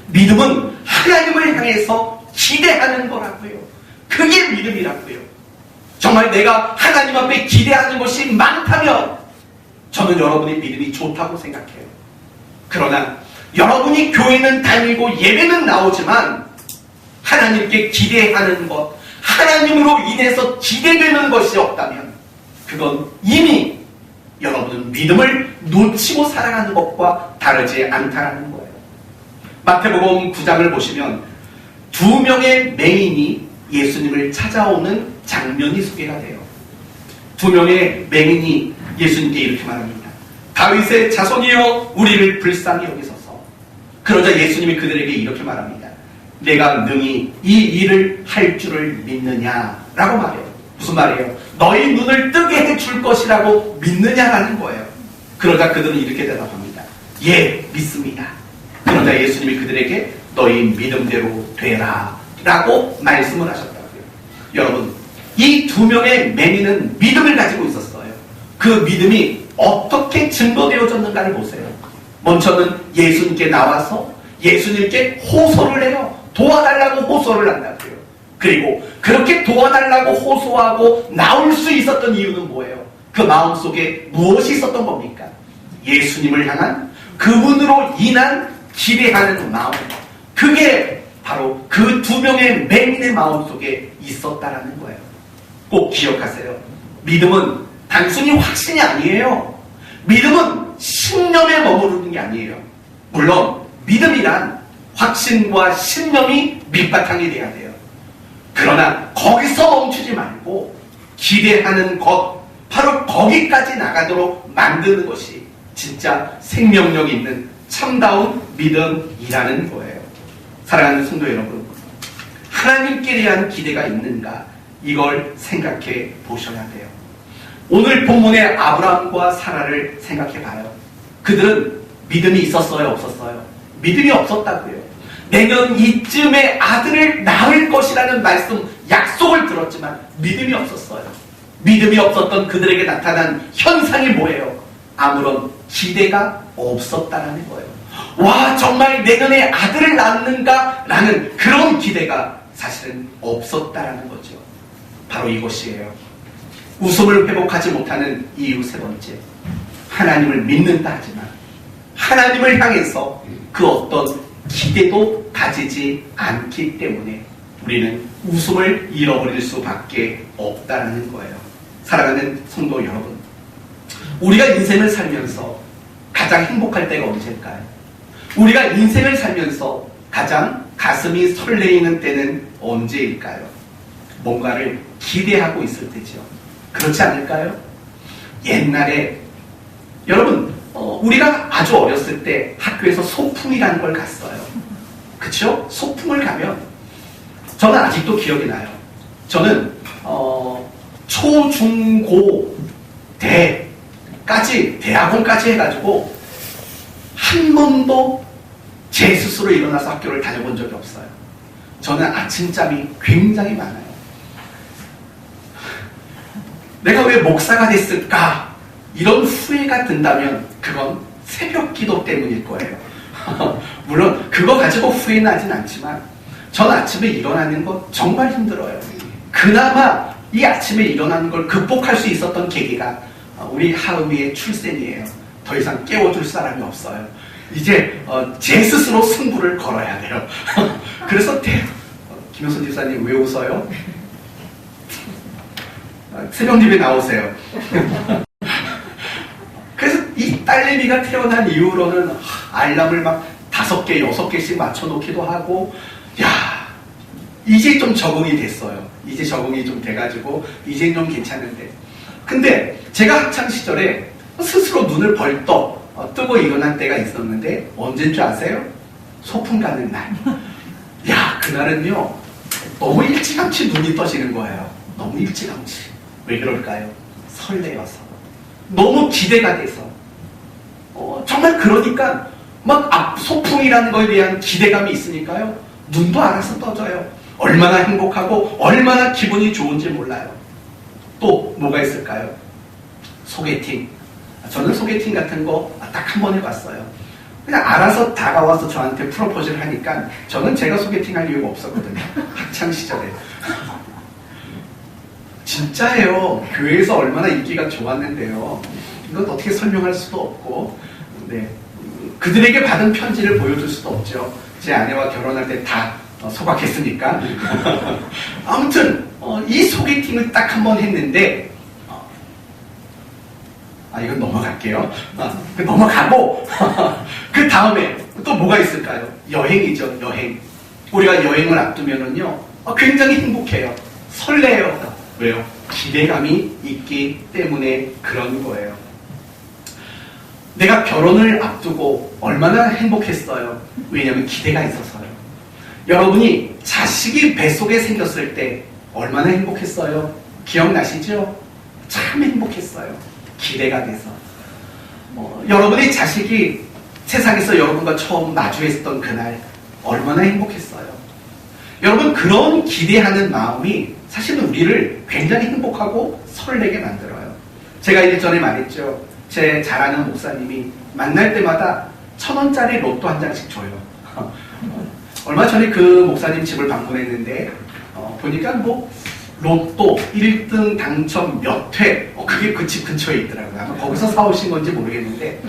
믿음은 하나님을 향해서 기대하는 거라고요. 그게 믿음이라고요. 정말 내가 하나님 앞에 기대하는 것이 많다면 저는 여러분의 믿음이 좋다고 생각해요. 그러나 여러분이 교회는 다니고 예배는 나오지만 하나님께 기대하는 것, 하나님으로 인해서 기대되는 것이 없다면 그건 이미 여러분은 믿음을 놓치고 살아가는 것과 다르지 않다는 거예요. 마태복음 9장을 보시면 두 명의 맹인이 예수님을 찾아오는 장면이 소개가 돼요. 두 명의 맹인이 예수님께 이렇게 말합니다. 다윗의 자손이여 우리를 불쌍히 여기소서. 그러자 예수님이 그들에게 이렇게 말합니다. 내가 능히 이 일을 할 줄을 믿느냐라고 말해요. 무슨 말이에요? 너희 눈을 뜨게 해줄 것이라고 믿느냐라는 거예요. 그러자 그들은 이렇게 대답합니다. 예, 믿습니다. 그러자 예수님이 그들에게 너희 믿음대로 되라 라고 말씀을 하셨다고요. 여러분, 이 두 명의 맹인은 믿음을 가지고 있었어요. 그 믿음이 어떻게 증거되어졌는가를 보세요. 먼저는 예수님께 나와서 예수님께 호소를 해요. 도와달라고 호소를 한다고요. 그리고 그렇게 도와달라고 호소하고 나올 수 있었던 이유는 뭐예요? 그 마음속에 무엇이 있었던 겁니까? 예수님을 향한 그분으로 인한 기대하는 마음. 그게 바로 그 두 명의 맹인의 마음속에 있었다라는 거예요. 꼭 기억하세요. 믿음은 단순히 확신이 아니에요. 믿음은 신념에 머무르는 게 아니에요. 물론 믿음이란 확신과 신념이 밑바탕이 돼야 돼요. 그러나 거기서 멈추지 말고 기대하는 것, 바로 거기까지 나가도록 만드는 것이 진짜 생명력 있는 참다운 믿음이라는 거예요. 사랑하는 성도 여러분, 하나님께 대한 기대가 있는가? 이걸 생각해 보셔야 돼요. 오늘 본문의 아브라함과 사라를 생각해 봐요. 그들은 믿음이 있었어요? 없었어요? 믿음이 없었다고요. 내년 이쯤에 아들을 낳을 것이라는 말씀, 약속을 들었지만 믿음이 없었어요. 믿음이 없었던 그들에게 나타난 현상이 뭐예요? 아무런 기대가 없었다라는 거예요. 와, 정말 내년에 아들을 낳는가? 라는 그런 기대가 사실은 없었다라는 거죠. 바로 이것이에요. 웃음을 회복하지 못하는 이유 세 번째. 하나님을 믿는다 하지만 하나님을 향해서 그 어떤 기대도 가지지 않기 때문에 우리는 웃음을 잃어버릴 수밖에 없다는 거예요. 사랑하는 성도 여러분, 우리가 인생을 살면서 가장 행복할 때가 언제일까요? 우리가 인생을 살면서 가장 가슴이 설레이는 때는 언제일까요? 뭔가를 기대하고 있을 때죠. 그렇지 않을까요? 옛날에 여러분, 우리가 아주 어렸을 때 학교에서 소풍이라는 걸 갔어요. 그쵸? 소풍을 가면 저는 아직도 기억이 나요. 저는 초, 중, 고, 대까지, 대학원까지 해가지고 한 번도 제 스스로 일어나서 학교를 다녀본 적이 없어요. 저는 아침잠이 굉장히 많아요. 내가 왜 목사가 됐을까? 이런 후회가 든다면 그건 새벽 기도 때문일 거예요. 물론 그거 가지고 후회는 하진 않지만 저는 아침에 일어나는 거 정말 힘들어요. 그나마 이 아침에 일어나는 걸 극복할 수 있었던 계기가 우리 하은이의 출생이에요. 더 이상 깨워줄 사람이 없어요. 이제 제 스스로 승부를 걸어야 돼요. 그래서 김효선 집사님 왜 웃어요? 새벽집에 나오세요. 그래서 이 딸내미가 태어난 이후로는 알람을 막 5개, 6개씩 맞춰놓기도 하고, 야, 이제 좀 적응이 됐어요. 이제 적응이 좀 돼가지고 이제 좀 괜찮은데, 근데 제가 학창 시절에 스스로 눈을 벌떡 뜨고 일어난 때가 있었는데 언제인 줄 아세요? 소풍 가는 날. 야, 그날은요 너무 일찌감치 눈이 떠지는 거예요. 너무 일찌감치. 왜 그럴까요? 설레어서, 너무 기대가 돼서. 정말 그러니까 막 소풍이라는 거에 대한 기대감이 있으니까요 눈도 알아서 떠져요. 얼마나 행복하고 얼마나 기분이 좋은지 몰라요. 또 뭐가 있을까요? 소개팅. 저는 소개팅 같은 거 딱 한 번 해봤어요. 그냥 알아서 다가와서 저한테 프로포즈를 하니까 저는 제가 소개팅할 이유가 없었거든요. 학창 시절에. 진짜예요. 교회에서 얼마나 인기가 좋았는데요. 이건 어떻게 설명할 수도 없고, 네. 그들에게 받은 편지를 보여줄 수도 없죠. 제 아내와 결혼할 때 다 소각했으니까. 아무튼 이 소개팅을 딱 한 번 했는데, 이건 넘어갈게요. 넘어가고 그 다음에 또 뭐가 있을까요? 여행이죠. 여행. 우리가 여행을 앞두면은요 굉장히 행복해요. 설레요. 왜요? 기대감이 있기 때문에 그런 거예요. 내가 결혼을 앞두고 얼마나 행복했어요. 왜냐하면 기대가 있어서요. 여러분이 자식이 뱃속에 생겼을 때 얼마나 행복했어요? 기억나시죠? 참 행복했어요. 기대가 돼서. 여러분의 자식이 세상에서 여러분과 처음 마주했던 그날 얼마나 행복했어요. 여러분, 그런 기대하는 마음이 사실은 우리를 굉장히 행복하고 설레게 만들어요. 제가 일전에 말했죠. 제 잘 아는 목사님이 만날 때마다 1,000원짜리 로또 한 장씩 줘요. 얼마 전에 그 목사님 집을 방문했는데 보니까 뭐 로또 1등 당첨 몇 회, 그게 그 집 근처에 있더라고요. 아마 거기서 사오신 건지 모르겠는데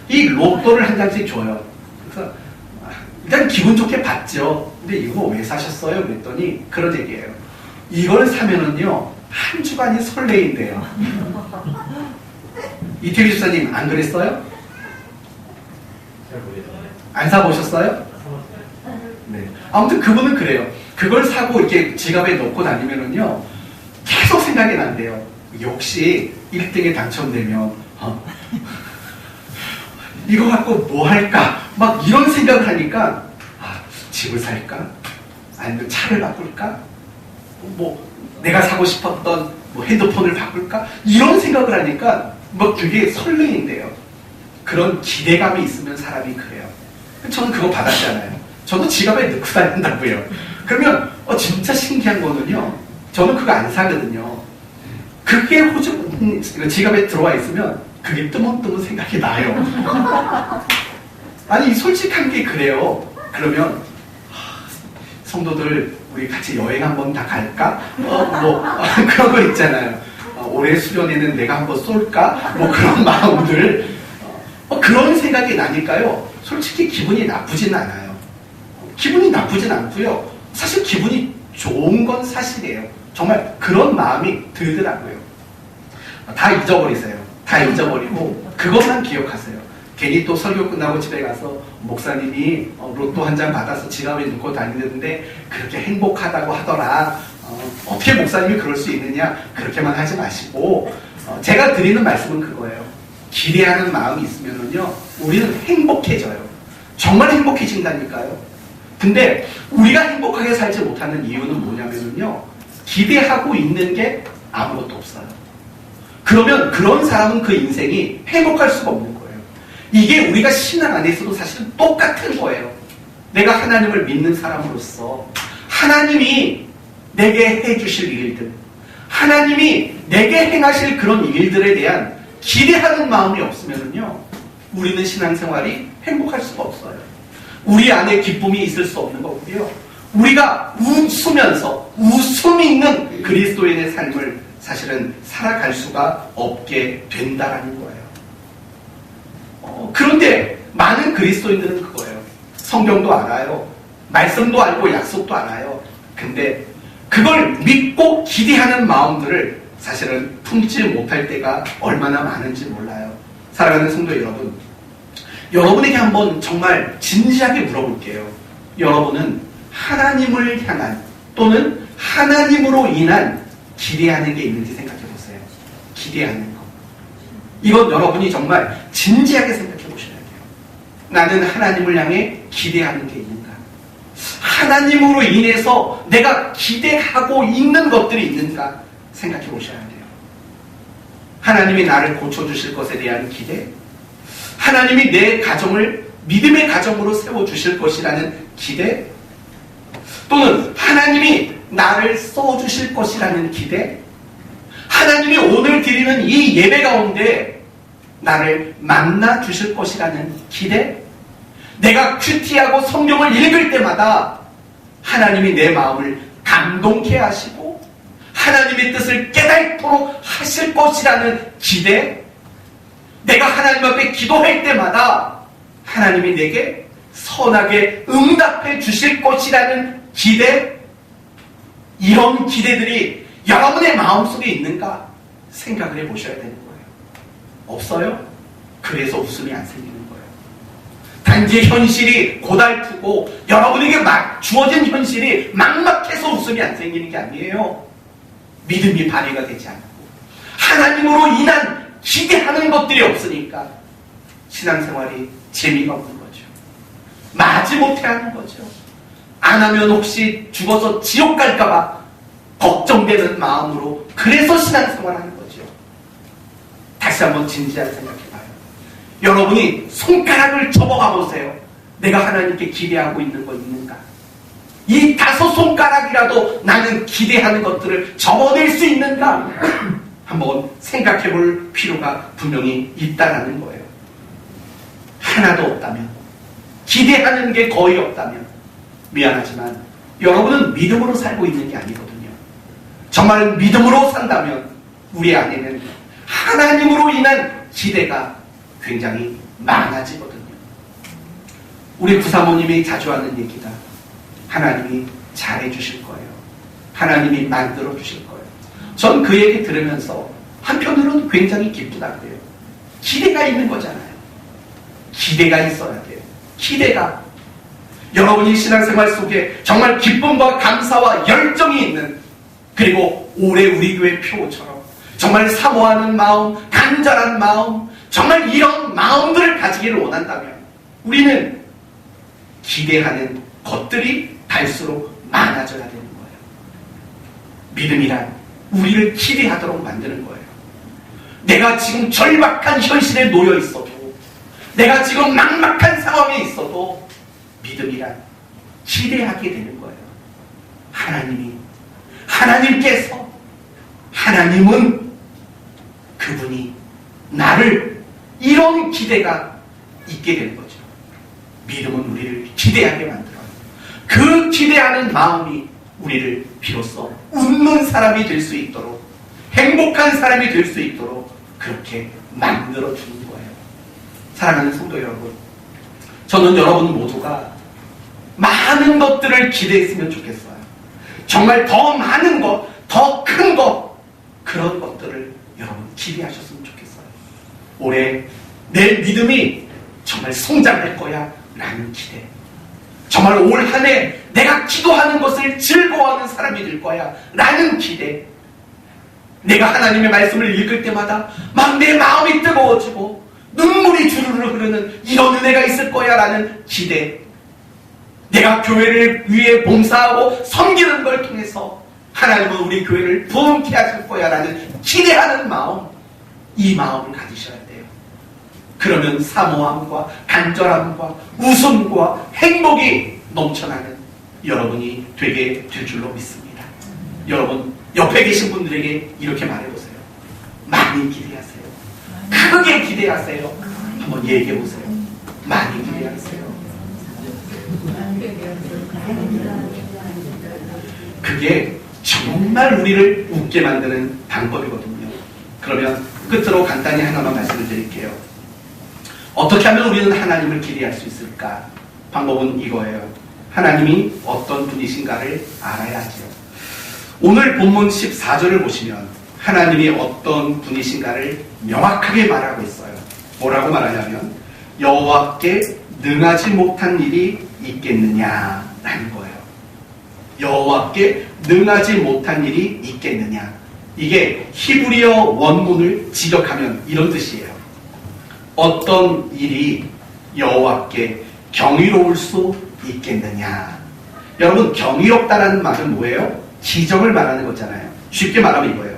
이 로또를 한 장씩 줘요. 그래서 일단 기분 좋게 받죠. 근데 이거 왜 사셨어요? 그랬더니 그런 얘기예요. 이걸 사면은요 한 주간이 설레인대요. 이태규 집사님 안 그랬어요? 안 사보셨어요? 아무튼 그분은 그래요. 그걸 사고 이렇게 지갑에 넣고 다니면은요, 계속 생각이 난대요. 역시 1등에 당첨되면, 이거 갖고 뭐 할까? 막 이런 생각을 하니까, 집을 살까? 아니면 차를 바꿀까? 뭐, 내가 사고 싶었던 뭐 핸드폰을 바꿀까? 이런 생각을 하니까, 뭐 그게 설레인데요. 그런 기대감이 있으면 사람이 그래요. 저는 그거 받았잖아요. 저도 지갑에 넣고 다닌다고요. 그러면 진짜 신기한 거는요. 저는 그거 안 사거든요. 그게 지갑에 들어와 있으면 그게 뜨문뜨문 생각이 나요. 아니 솔직한 게 그래요. 그러면 성도들 우리 같이 여행 한번 다 갈까? 그런 거 있잖아요. 올해 수련회는 내가 한번 쏠까? 뭐 그런 마음들 그런 생각이 나니까요. 솔직히 기분이 나쁘진 않아요. 기분이 나쁘진 않고요. 사실 기분이 좋은 건 사실이에요. 정말 그런 마음이 들더라고요. 다 잊어버리세요. 다 잊어버리고 그것만 기억하세요. 괜히 또 설교 끝나고 집에 가서 목사님이 로또 한 장 받아서 지갑에 넣고 다니는데 그렇게 행복하다고 하더라. 어떻게 목사님이 그럴 수 있느냐? 그렇게만 하지 마시고 제가 드리는 말씀은 그거예요. 기대하는 마음이 있으면요 우리는 행복해져요. 정말 행복해진다니까요. 근데 우리가 행복하게 살지 못하는 이유는 뭐냐면요 기대하고 있는 게 아무것도 없어요. 그러면 그런 사람은 그 인생이 행복할 수가 없는 거예요. 이게 우리가 신앙 안에서도 사실은 똑같은 거예요. 내가 하나님을 믿는 사람으로서 하나님이 내게 해주실 일들, 하나님이 내게 행하실 그런 일들에 대한 기대하는 마음이 없으면요 우리는 신앙생활이 행복할 수가 없어요. 우리 안에 기쁨이 있을 수 없는 거고요. 우리가 웃으면서 웃음이 있는 그리스도인의 삶을 사실은 살아갈 수가 없게 된다라는 거예요. 그런데 많은 그리스도인들은 그거예요. 성경도 알아요. 말씀도 알고 약속도 알아요. 근데 그걸 믿고 기대하는 마음들을 사실은 품지 못할 때가 얼마나 많은지 몰라요. 사랑하는 성도 여러분, 여러분에게 한번 정말 진지하게 물어볼게요. 여러분은 하나님을 향한 또는 하나님으로 인한 기대하는 게 있는지 생각해 보세요. 기대하는 거. 이건 여러분이 정말 진지하게 생각해 보셔야 돼요. 나는 하나님을 향해 기대하는 게 있는가? 하나님으로 인해서 내가 기대하고 있는 것들이 있는가? 생각해 보셔야 돼요. 하나님이 나를 고쳐주실 것에 대한 기대, 하나님이 내 가정을 믿음의 가정으로 세워주실 것이라는 기대, 또는 하나님이 나를 써주실 것이라는 기대, 하나님이 오늘 드리는 이 예배 가운데 나를 만나 주실 것이라는 기대, 내가 큐티하고 성경을 읽을 때마다 하나님이 내 마음을 감동케 하시고 하나님의 뜻을 깨닫도록 하실 것이라는 기대, 내가 하나님 앞에 기도할 때마다 하나님이 내게 선하게 응답해 주실 것이라는 기대, 이런 기대들이 여러분의 마음속에 있는가 생각을 해보셔야 되는 거예요. 없어요? 그래서 웃음이 안 생기는 거예요. 단지 현실이 고달프고 여러분에게 주어진 현실이 막막해서 웃음이 안 생기는 게 아니에요. 믿음이 발휘가 되지 않고 하나님으로 인한 기대하는 것들이 없으니까 신앙생활이 재미가 없는 거죠. 마지못해 하는 거죠. 안 하면 혹시 죽어서 지옥 갈까봐 걱정되는 마음으로 그래서 신앙생활 하는 거죠. 다시 한번 진지하게 생각해봐요. 여러분이 손가락을 접어가 보세요. 내가 하나님께 기대하고 있는 거 있는가? 이 5 손가락이라도 나는 기대하는 것들을 접어낼 수 있는가? 한번 생각해 볼 필요가 분명히 있다라는 거예요. 하나도 없다면, 기대하는 게 거의 없다면 미안하지만 여러분은 믿음으로 살고 있는 게 아니거든요. 정말 믿음으로 산다면 우리 안에는 하나님으로 인한 기대가 굉장히 많아지거든요. 우리 구사모님이 자주 하는 얘기다. 하나님이 잘해주실 거예요. 하나님이 만들어주실 거예요. 전 그 얘기 들으면서 한편으로는 굉장히 기쁘다 그래요. 기대가 있는 거잖아요. 기대가 있어야 돼요. 기대가. 여러분이 신앙생활 속에 정말 기쁨과 감사와 열정이 있는, 그리고 올해 우리 교회 표처럼 정말 사모하는 마음, 간절한 마음, 정말 이런 마음들을 가지기를 원한다면 우리는 기대하는 것들이 갈수록 많아져야 되는 거예요. 믿음이란 우리를 기대하도록 만드는 거예요. 내가 지금 절박한 현실에 놓여 있어도, 내가 지금 막막한 상황에 있어도 믿음이란 기대하게 되는 거예요. 하나님은 그분이 나를, 이런 기대가 있게 되는 거죠. 믿음은 우리를 기대하게 만들어요. 그 기대하는 마음이 우리를 비로소 웃는 사람이 될 수 있도록, 행복한 사람이 될 수 있도록 그렇게 만들어주는 거예요. 사랑하는 성도 여러분, 저는 여러분 모두가 많은 것들을 기대했으면 좋겠어요. 정말 더 많은 것, 더 큰 것, 그런 것들을 여러분 기대하셨으면 좋겠어요. 올해 내 믿음이 정말 성장할 거야 라는 기대, 정말 올 한 해 내가 기도하는 것을 즐거워하는 사람이 될 거야 라는 기대, 내가 하나님의 말씀을 읽을 때마다 막 내 마음이 뜨거워지고 눈물이 주르르 흐르는 이런 은혜가 있을 거야 라는 기대, 내가 교회를 위해 봉사하고 섬기는 걸 통해서 하나님은 우리 교회를 부흥케 하실 거야 라는 기대하는 마음, 이 마음을 가지셔야 돼요. 그러면 사모함과 간절함과 웃음과 행복이 넘쳐나는 여러분이 되게 될 줄로 믿습니다. 여러분 옆에 계신 분들에게 이렇게 말해보세요. 많이 기대하세요. 크게 기대하세요. 한번 얘기해보세요. 많이 기대하세요. 그게 정말 우리를 웃게 만드는 방법이거든요. 그러면 끝으로 간단히 하나만 말씀을 드릴게요. 어떻게 하면 우리는 하나님을 기대할 수 있을까? 방법은 이거예요. 하나님이 어떤 분이신가를 알아야 하죠. 오늘 본문 14절을 보시면 하나님이 어떤 분이신가를 명확하게 말하고 있어요. 뭐라고 말하냐면 여호와께 능하지 못한 일이 있겠느냐라는 거예요. 여호와께 능하지 못한 일이 있겠느냐. 이게 히브리어 원문을 지적하면 이런 뜻이에요. 어떤 일이 여호와께 경이로울 수 있겠느냐. 여러분 경이롭다는 말은 뭐예요? 기적을 말하는 거잖아요. 쉽게 말하면 이거예요.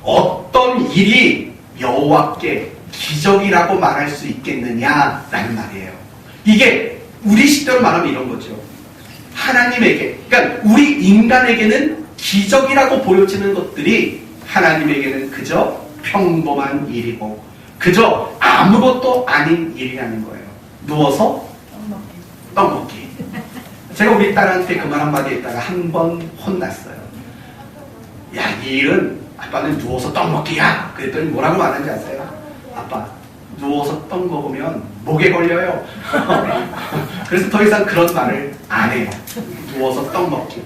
어떤 일이 여호와께 기적이라고 말할 수 있겠느냐라는 말이에요. 이게 우리 시대로 말하면 이런 거죠. 하나님에게, 그러니까 우리 인간에게는 기적이라고 보여지는 것들이 하나님에게는 그저 평범한 일이고 그저 아무것도 아닌 일이라는 거예요. 누워서 떡 먹기. 제가 우리 딸한테 그 말 한마디 했다가 한 번 혼났어요. 야, 이 일은 아빠는 누워서 떡 먹기야. 그랬더니 뭐라고 말하는지 아세요? 아빠, 누워서 떡 먹으면 목에 걸려요. 그래서 더 이상 그런 말을 안 해요. 누워서 떡 먹기.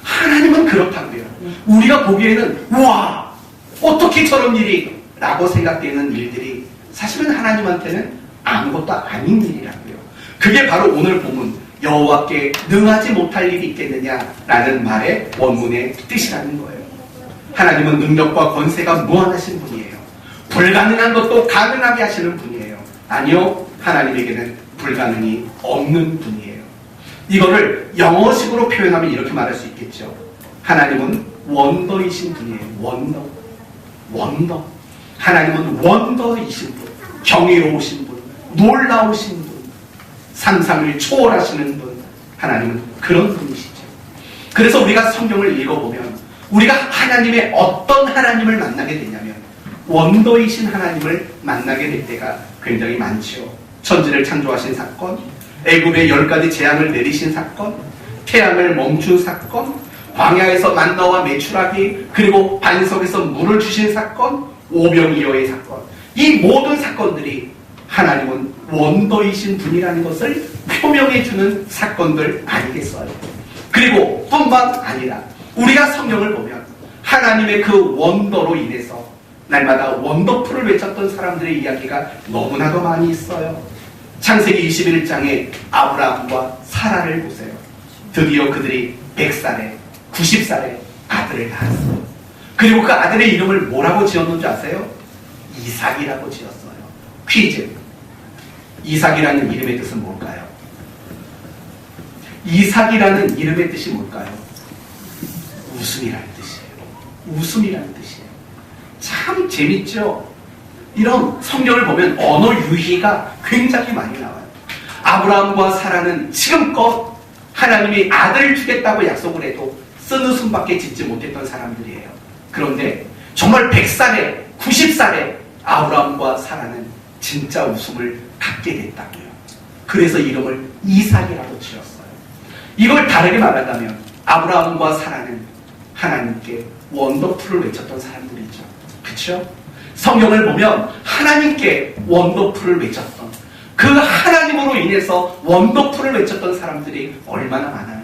하나님은 그렇다고요. 우리가 보기에는 우와, 어떻게 저런 일이? 라고 생각되는 일들이 사실은 하나님한테는 아무것도 아닌 일이라고요. 그게 바로 오늘 본문 여호와께 능하지 못할 일이 있겠느냐라는 말의 원문의 뜻이라는 거예요. 하나님은 능력과 권세가 무한하신 분이에요. 불가능한 것도 가능하게 하시는 분이에요. 아니요, 하나님에게는 불가능이 없는 분이에요. 이거를 영어식으로 표현하면 이렇게 말할 수 있겠죠. 하나님은 원더이신 분이에요. 원더. 하나님은 원더이신 분, 경이로우신 분, 놀라우신 분, 상상을 초월하시는 분, 하나님은 그런 분이시죠. 그래서 우리가 성경을 읽어보면 우리가 하나님의 어떤 하나님을 만나게 되냐면 원더이신 하나님을 만나게 될 때가 굉장히 많죠. 천지를 창조하신 사건, 애굽의 10가지 재앙을 내리신 사건, 태양을 멈춘 사건, 광야에서 만나와 메추라기, 그리고 반석에서 물을 주신 사건, 오병이어의 사건, 이 모든 사건들이 하나님은 원더이신 분이라는 것을 표명해주는 사건들 아니겠어요? 그리고 뿐만 아니라 우리가 성경을 보면 하나님의 그 원더로 인해서 날마다 원더풀을 외쳤던 사람들의 이야기가 너무나도 많이 있어요. 창세기 21장에 아브라함과 사라를 보세요. 드디어 그들이 100살에 90살에 아들을 낳았어요. 그리고 그 아들의 이름을 뭐라고 지었는지 아세요? 이삭이라고 지었어요. 퀴즈. 이삭이라는 이름의 뜻은 뭘까요? 이삭이라는 이름의 뜻이 뭘까요? 웃음이라는 뜻이에요. 웃음이라는 뜻이에요. 참 재밌죠? 이런 성경을 보면 언어 유희가 굉장히 많이 나와요. 아브라함과 사라는 지금껏 하나님이 아들을 주겠다고 약속을 해도 쓴웃음밖에 짓지 못했던 사람들이에요. 그런데 정말 100살에 90살에 아브라함과 사라는 진짜 웃음을 갖게 됐다고요. 그래서 이름을 이삭이라고 지었어요. 이걸 다르게 말한다면 아브라함과 사라는 하나님께 원더풀을 외쳤던 사람들이죠. 그렇죠? 성경을 보면 하나님께 원더풀을 외쳤던, 그 하나님으로 인해서 원더풀을 외쳤던 사람들이 얼마나 많아요.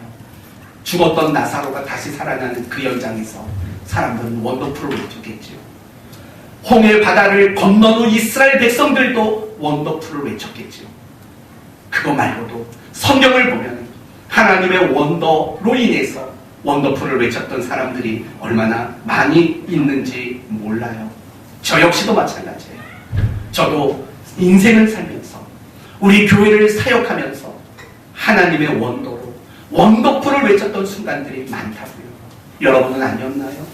죽었던 나사로가 다시 살아나는 그 현장에서 사람들은 원더풀을 외쳤겠죠. 홍해 바다를 건넌 후 이스라엘 백성들도 원더풀을 외쳤겠죠. 그거 말고도 성경을 보면 하나님의 원더로 인해서 원더풀을 외쳤던 사람들이 얼마나 많이 있는지 몰라요. 저 역시도 마찬가지예요. 저도 인생을 살면서 우리 교회를 사역하면서 하나님의 원더로 원더풀을 외쳤던 순간들이 많다고요. 여러분은 아니었나요?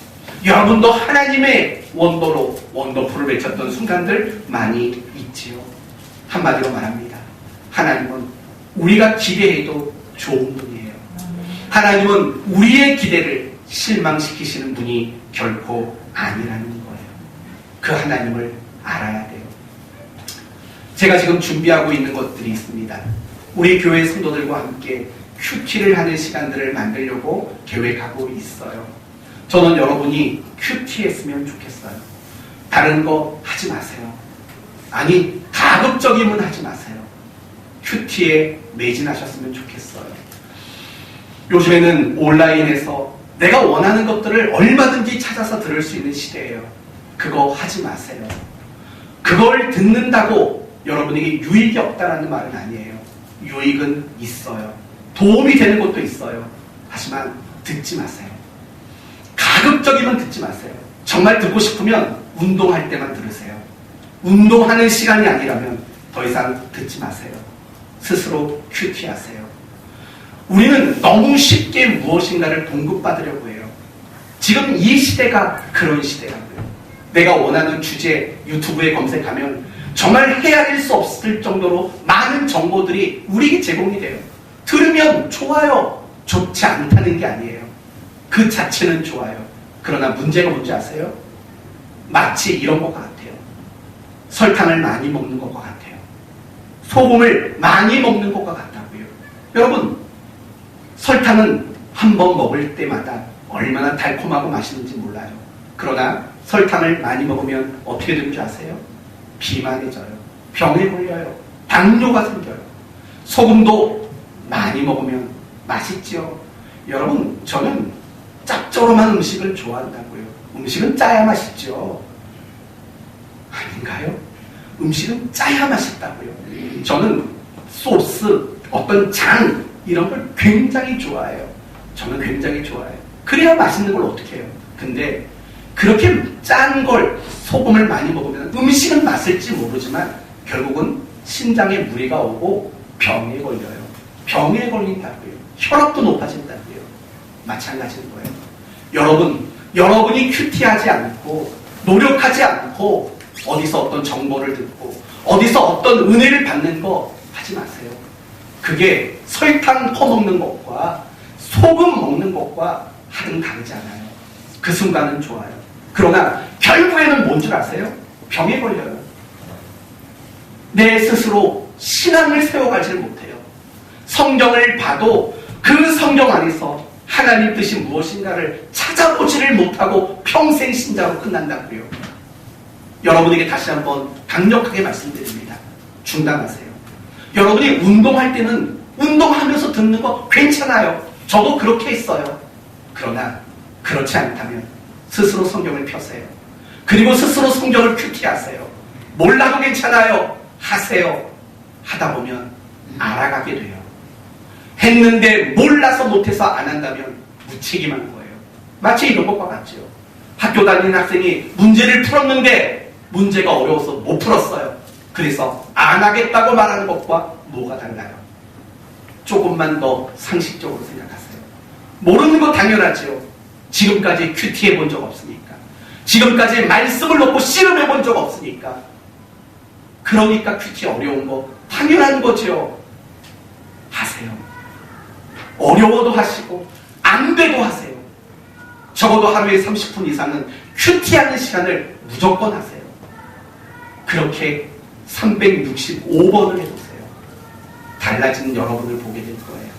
여러분도 하나님의 원더로 원더풀을 외쳤던 순간들 많이 있지요. 한마디로 말합니다. 하나님은 우리가 기대해도 좋은 분이에요. 하나님은 우리의 기대를 실망시키시는 분이 결코 아니라는 거예요. 그 하나님을 알아야 돼요. 제가 지금 준비하고 있는 것들이 있습니다. 우리 교회 성도들과 함께 큐티를 하는 시간들을 만들려고 계획하고 있어요. 저는 여러분이 큐티했으면 좋겠어요. 다른 거 하지 마세요. 아니, 가급적이면 하지 마세요. 큐티에 매진하셨으면 좋겠어요. 요즘에는 온라인에서 내가 원하는 것들을 얼마든지 찾아서 들을 수 있는 시대예요. 그거 하지 마세요. 그걸 듣는다고 여러분에게 유익이 없다라는 말은 아니에요. 유익은 있어요. 도움이 되는 것도 있어요. 하지만 듣지 마세요. 가급적이면 듣지 마세요. 정말 듣고 싶으면 운동할 때만 들으세요. 운동하는 시간이 아니라면 더 이상 듣지 마세요. 스스로 큐티하세요. 우리는 너무 쉽게 무엇인가를 공급받으려고 해요. 지금 이 시대가 그런 시대라고요. 내가 원하는 주제 유튜브에 검색하면 정말 헤아릴 수 없을 정도로 많은 정보들이 우리에게 제공이 돼요. 들으면 좋아요. 좋지 않다는 게 아니에요. 그 자체는 좋아요. 그러나 문제가 뭔지 아세요? 마치 이런 것 같아요. 설탕을 많이 먹는 것과 같아요. 소금을 많이 먹는 것과 같다고요. 여러분, 설탕은 한 번 먹을 때마다 얼마나 달콤하고 맛있는지 몰라요. 그러나 설탕을 많이 먹으면 어떻게 되는 줄 아세요? 비만해져요. 병에 걸려요. 당뇨가 생겨요. 소금도 많이 먹으면 맛있죠. 여러분, 저는 짭조름한 음식을 좋아한다고요. 음식은 짜야 맛있죠. 아닌가요? 음식은 짜야 맛있다고요. 저는 소스, 어떤 장 이런 걸 굉장히 좋아해요. 저는 굉장히 좋아해요. 그래야 맛있는 걸 어떻게 해요? 근데 그렇게 짠 걸 소금을 많이 먹으면 음식은 맛을지 모르지만 결국은 신장에 무리가 오고 병에 걸려요. 병에 걸린다고요. 혈압도 높아진다고요. 마찬가지인 거예요. 여러분이 큐티하지 않고 노력하지 않고 어디서 어떤 정보를 듣고 어디서 어떤 은혜를 받는 거 하지 마세요. 그게 설탕 퍼먹는 것과 소금 먹는 것과 하등 다르지 않아요. 그 순간은 좋아요. 그러나 결국에는 뭔 줄 아세요? 병에 걸려요. 내 스스로 신앙을 세워가지 못해요. 성경을 봐도 그 성경 안에서 하나님 뜻이 무엇인가를 찾아보지를 못하고 평생 신자로 끝난다고요. 여러분에게 다시 한번 강력하게 말씀드립니다. 중단하세요. 여러분이 운동할 때는 운동하면서 듣는 거 괜찮아요. 저도 그렇게 했어요. 그러나 그렇지 않다면 스스로 성경을 펴세요. 그리고 스스로 성경을 큐티하세요. 몰라도 괜찮아요. 하세요. 하다 보면 알아가게 돼요. 했는데 몰라서 못해서 안 한다면 무책임한 거예요. 마치 이런 것과 같죠. 학교 다니는 학생이 문제를 풀었는데 문제가 어려워서 못 풀었어요. 그래서 안 하겠다고 말하는 것과 뭐가 달라요? 조금만 더 상식적으로 생각하세요. 모르는 거 당연하죠. 지금까지 큐티 해본 적 없으니까. 지금까지 말씀을 놓고 씨름해 본 적 없으니까. 그러니까 큐티 어려운 거 당연한 거죠. 하세요. 어려워도 하시고 안 돼도 하세요. 적어도 하루에 30분 이상은 큐티하는 시간을 무조건 하세요. 그렇게 365번을 해보세요. 달라진 여러분을 보게 될 거예요.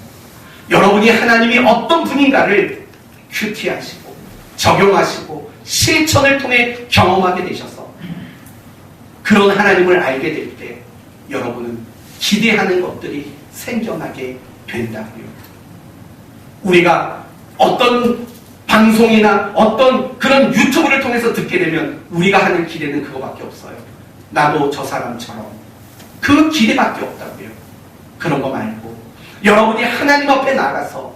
여러분이 하나님이 어떤 분인가를 큐티하시고 적용하시고 실천을 통해 경험하게 되셔서 그런 하나님을 알게 될 때 여러분은 기대하는 것들이 생겨나게 된다고요. 우리가 어떤 방송이나 어떤 그런 유튜브를 통해서 듣게 되면 우리가 하는 기대는 그거밖에 없어요. 나도 저 사람처럼. 그 기대밖에 없다고요. 그런 거 말고 여러분이 하나님 앞에 나가서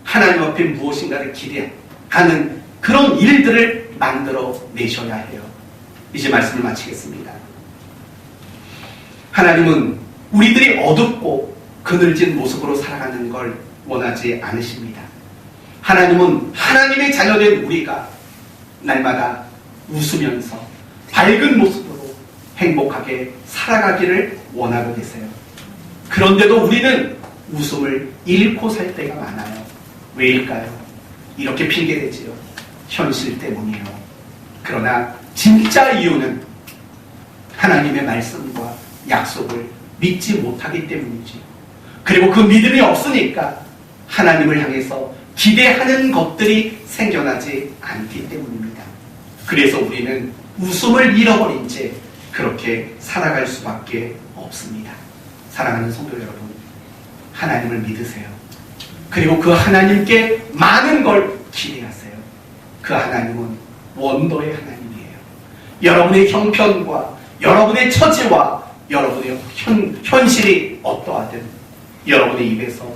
하나님 앞에 무엇인가를 기대하는 그런 일들을 만들어 내셔야 해요. 이제 말씀을 마치겠습니다. 하나님은 우리들이 어둡고 그늘진 모습으로 살아가는 걸 원하지 않으십니다. 하나님은 하나님의 자녀된 우리가 날마다 웃으면서 밝은 모습으로 행복하게 살아가기를 원하고 계세요. 그런데도 우리는 웃음을 잃고 살 때가 많아요. 왜일까요? 이렇게 핑계대지요. 현실 때문이에요. 그러나 진짜 이유는 하나님의 말씀과 약속을 믿지 못하기 때문이지요. 그리고 그 믿음이 없으니까 하나님을 향해서 기대하는 것들이 생겨나지 않기 때문입니다. 그래서 우리는 웃음을 잃어버린 채 그렇게 살아갈 수밖에 없습니다. 사랑하는 성도 여러분, 하나님을 믿으세요. 그리고 그 하나님께 많은 걸 기대하세요. 그 하나님은 원더의 하나님이에요. 여러분의 형편과 여러분의 처지와 여러분의 현실이 어떠하든 여러분의 입에서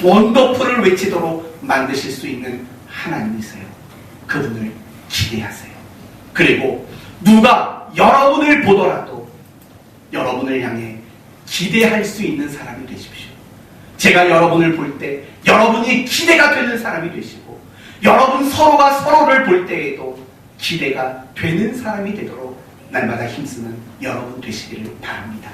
원더풀을 외치도록 만드실 수 있는 하나님이세요. 그분을 기대하세요. 그리고 누가 여러분을 보더라도 여러분을 향해 기대할 수 있는 사람이 되십시오. 제가 여러분을 볼 때 여러분이 기대가 되는 사람이 되시고 여러분 서로가 서로를 볼 때에도 기대가 되는 사람이 되도록 날마다 힘쓰는 여러분 되시기를 바랍니다.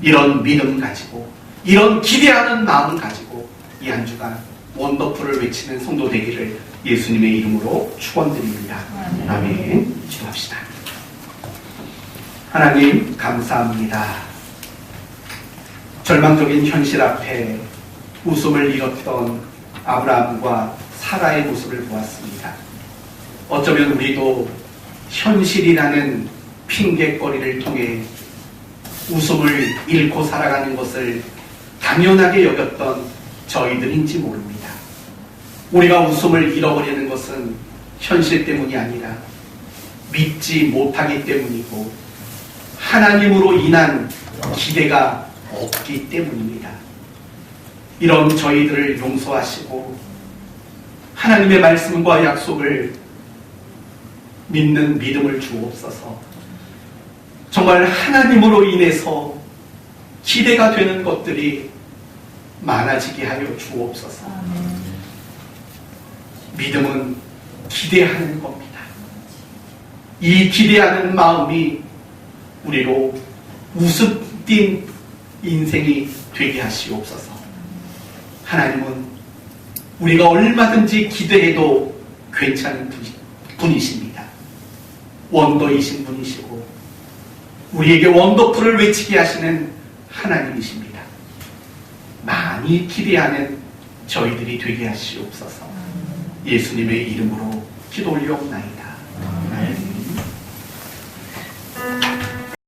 이런 믿음 가지고 이런 기대하는 마음 가지고 이 한 주간 원더풀을 외치는 성도 되기를 예수님의 이름으로 축원드립니다. 아멘. 기도합시다. 하나님 감사합니다. 절망적인 현실 앞에 웃음을 잃었던 아브라함과 사라의 모습을 보았습니다. 어쩌면 우리도 현실이라는 핑계거리를 통해 웃음을 잃고 살아가는 것을 당연하게 여겼던 저희들인지 모릅니다. 우리가 웃음을 잃어버리는 것은 현실 때문이 아니라 믿지 못하기 때문이고 하나님으로 인한 기대가 없기 때문입니다. 이런 저희들을 용서하시고 하나님의 말씀과 약속을 믿는 믿음을 주옵소서. 정말 하나님으로 인해서 기대가 되는 것들이 많아지게 하여 주옵소서. 믿음은 기대하는 겁니다. 이 기대하는 마음이 우리로 웃음 띤 인생이 되게 하시옵소서. 하나님은 우리가 얼마든지 기대해도 괜찮은 분이십니다. 원더이신 분이시고 우리에게 원더풀을 외치게 하시는 하나님이십니다. 많이 기대하는 저희들이 되게 하시옵소서. 예수님의 이름으로 기도 올려옵나이다.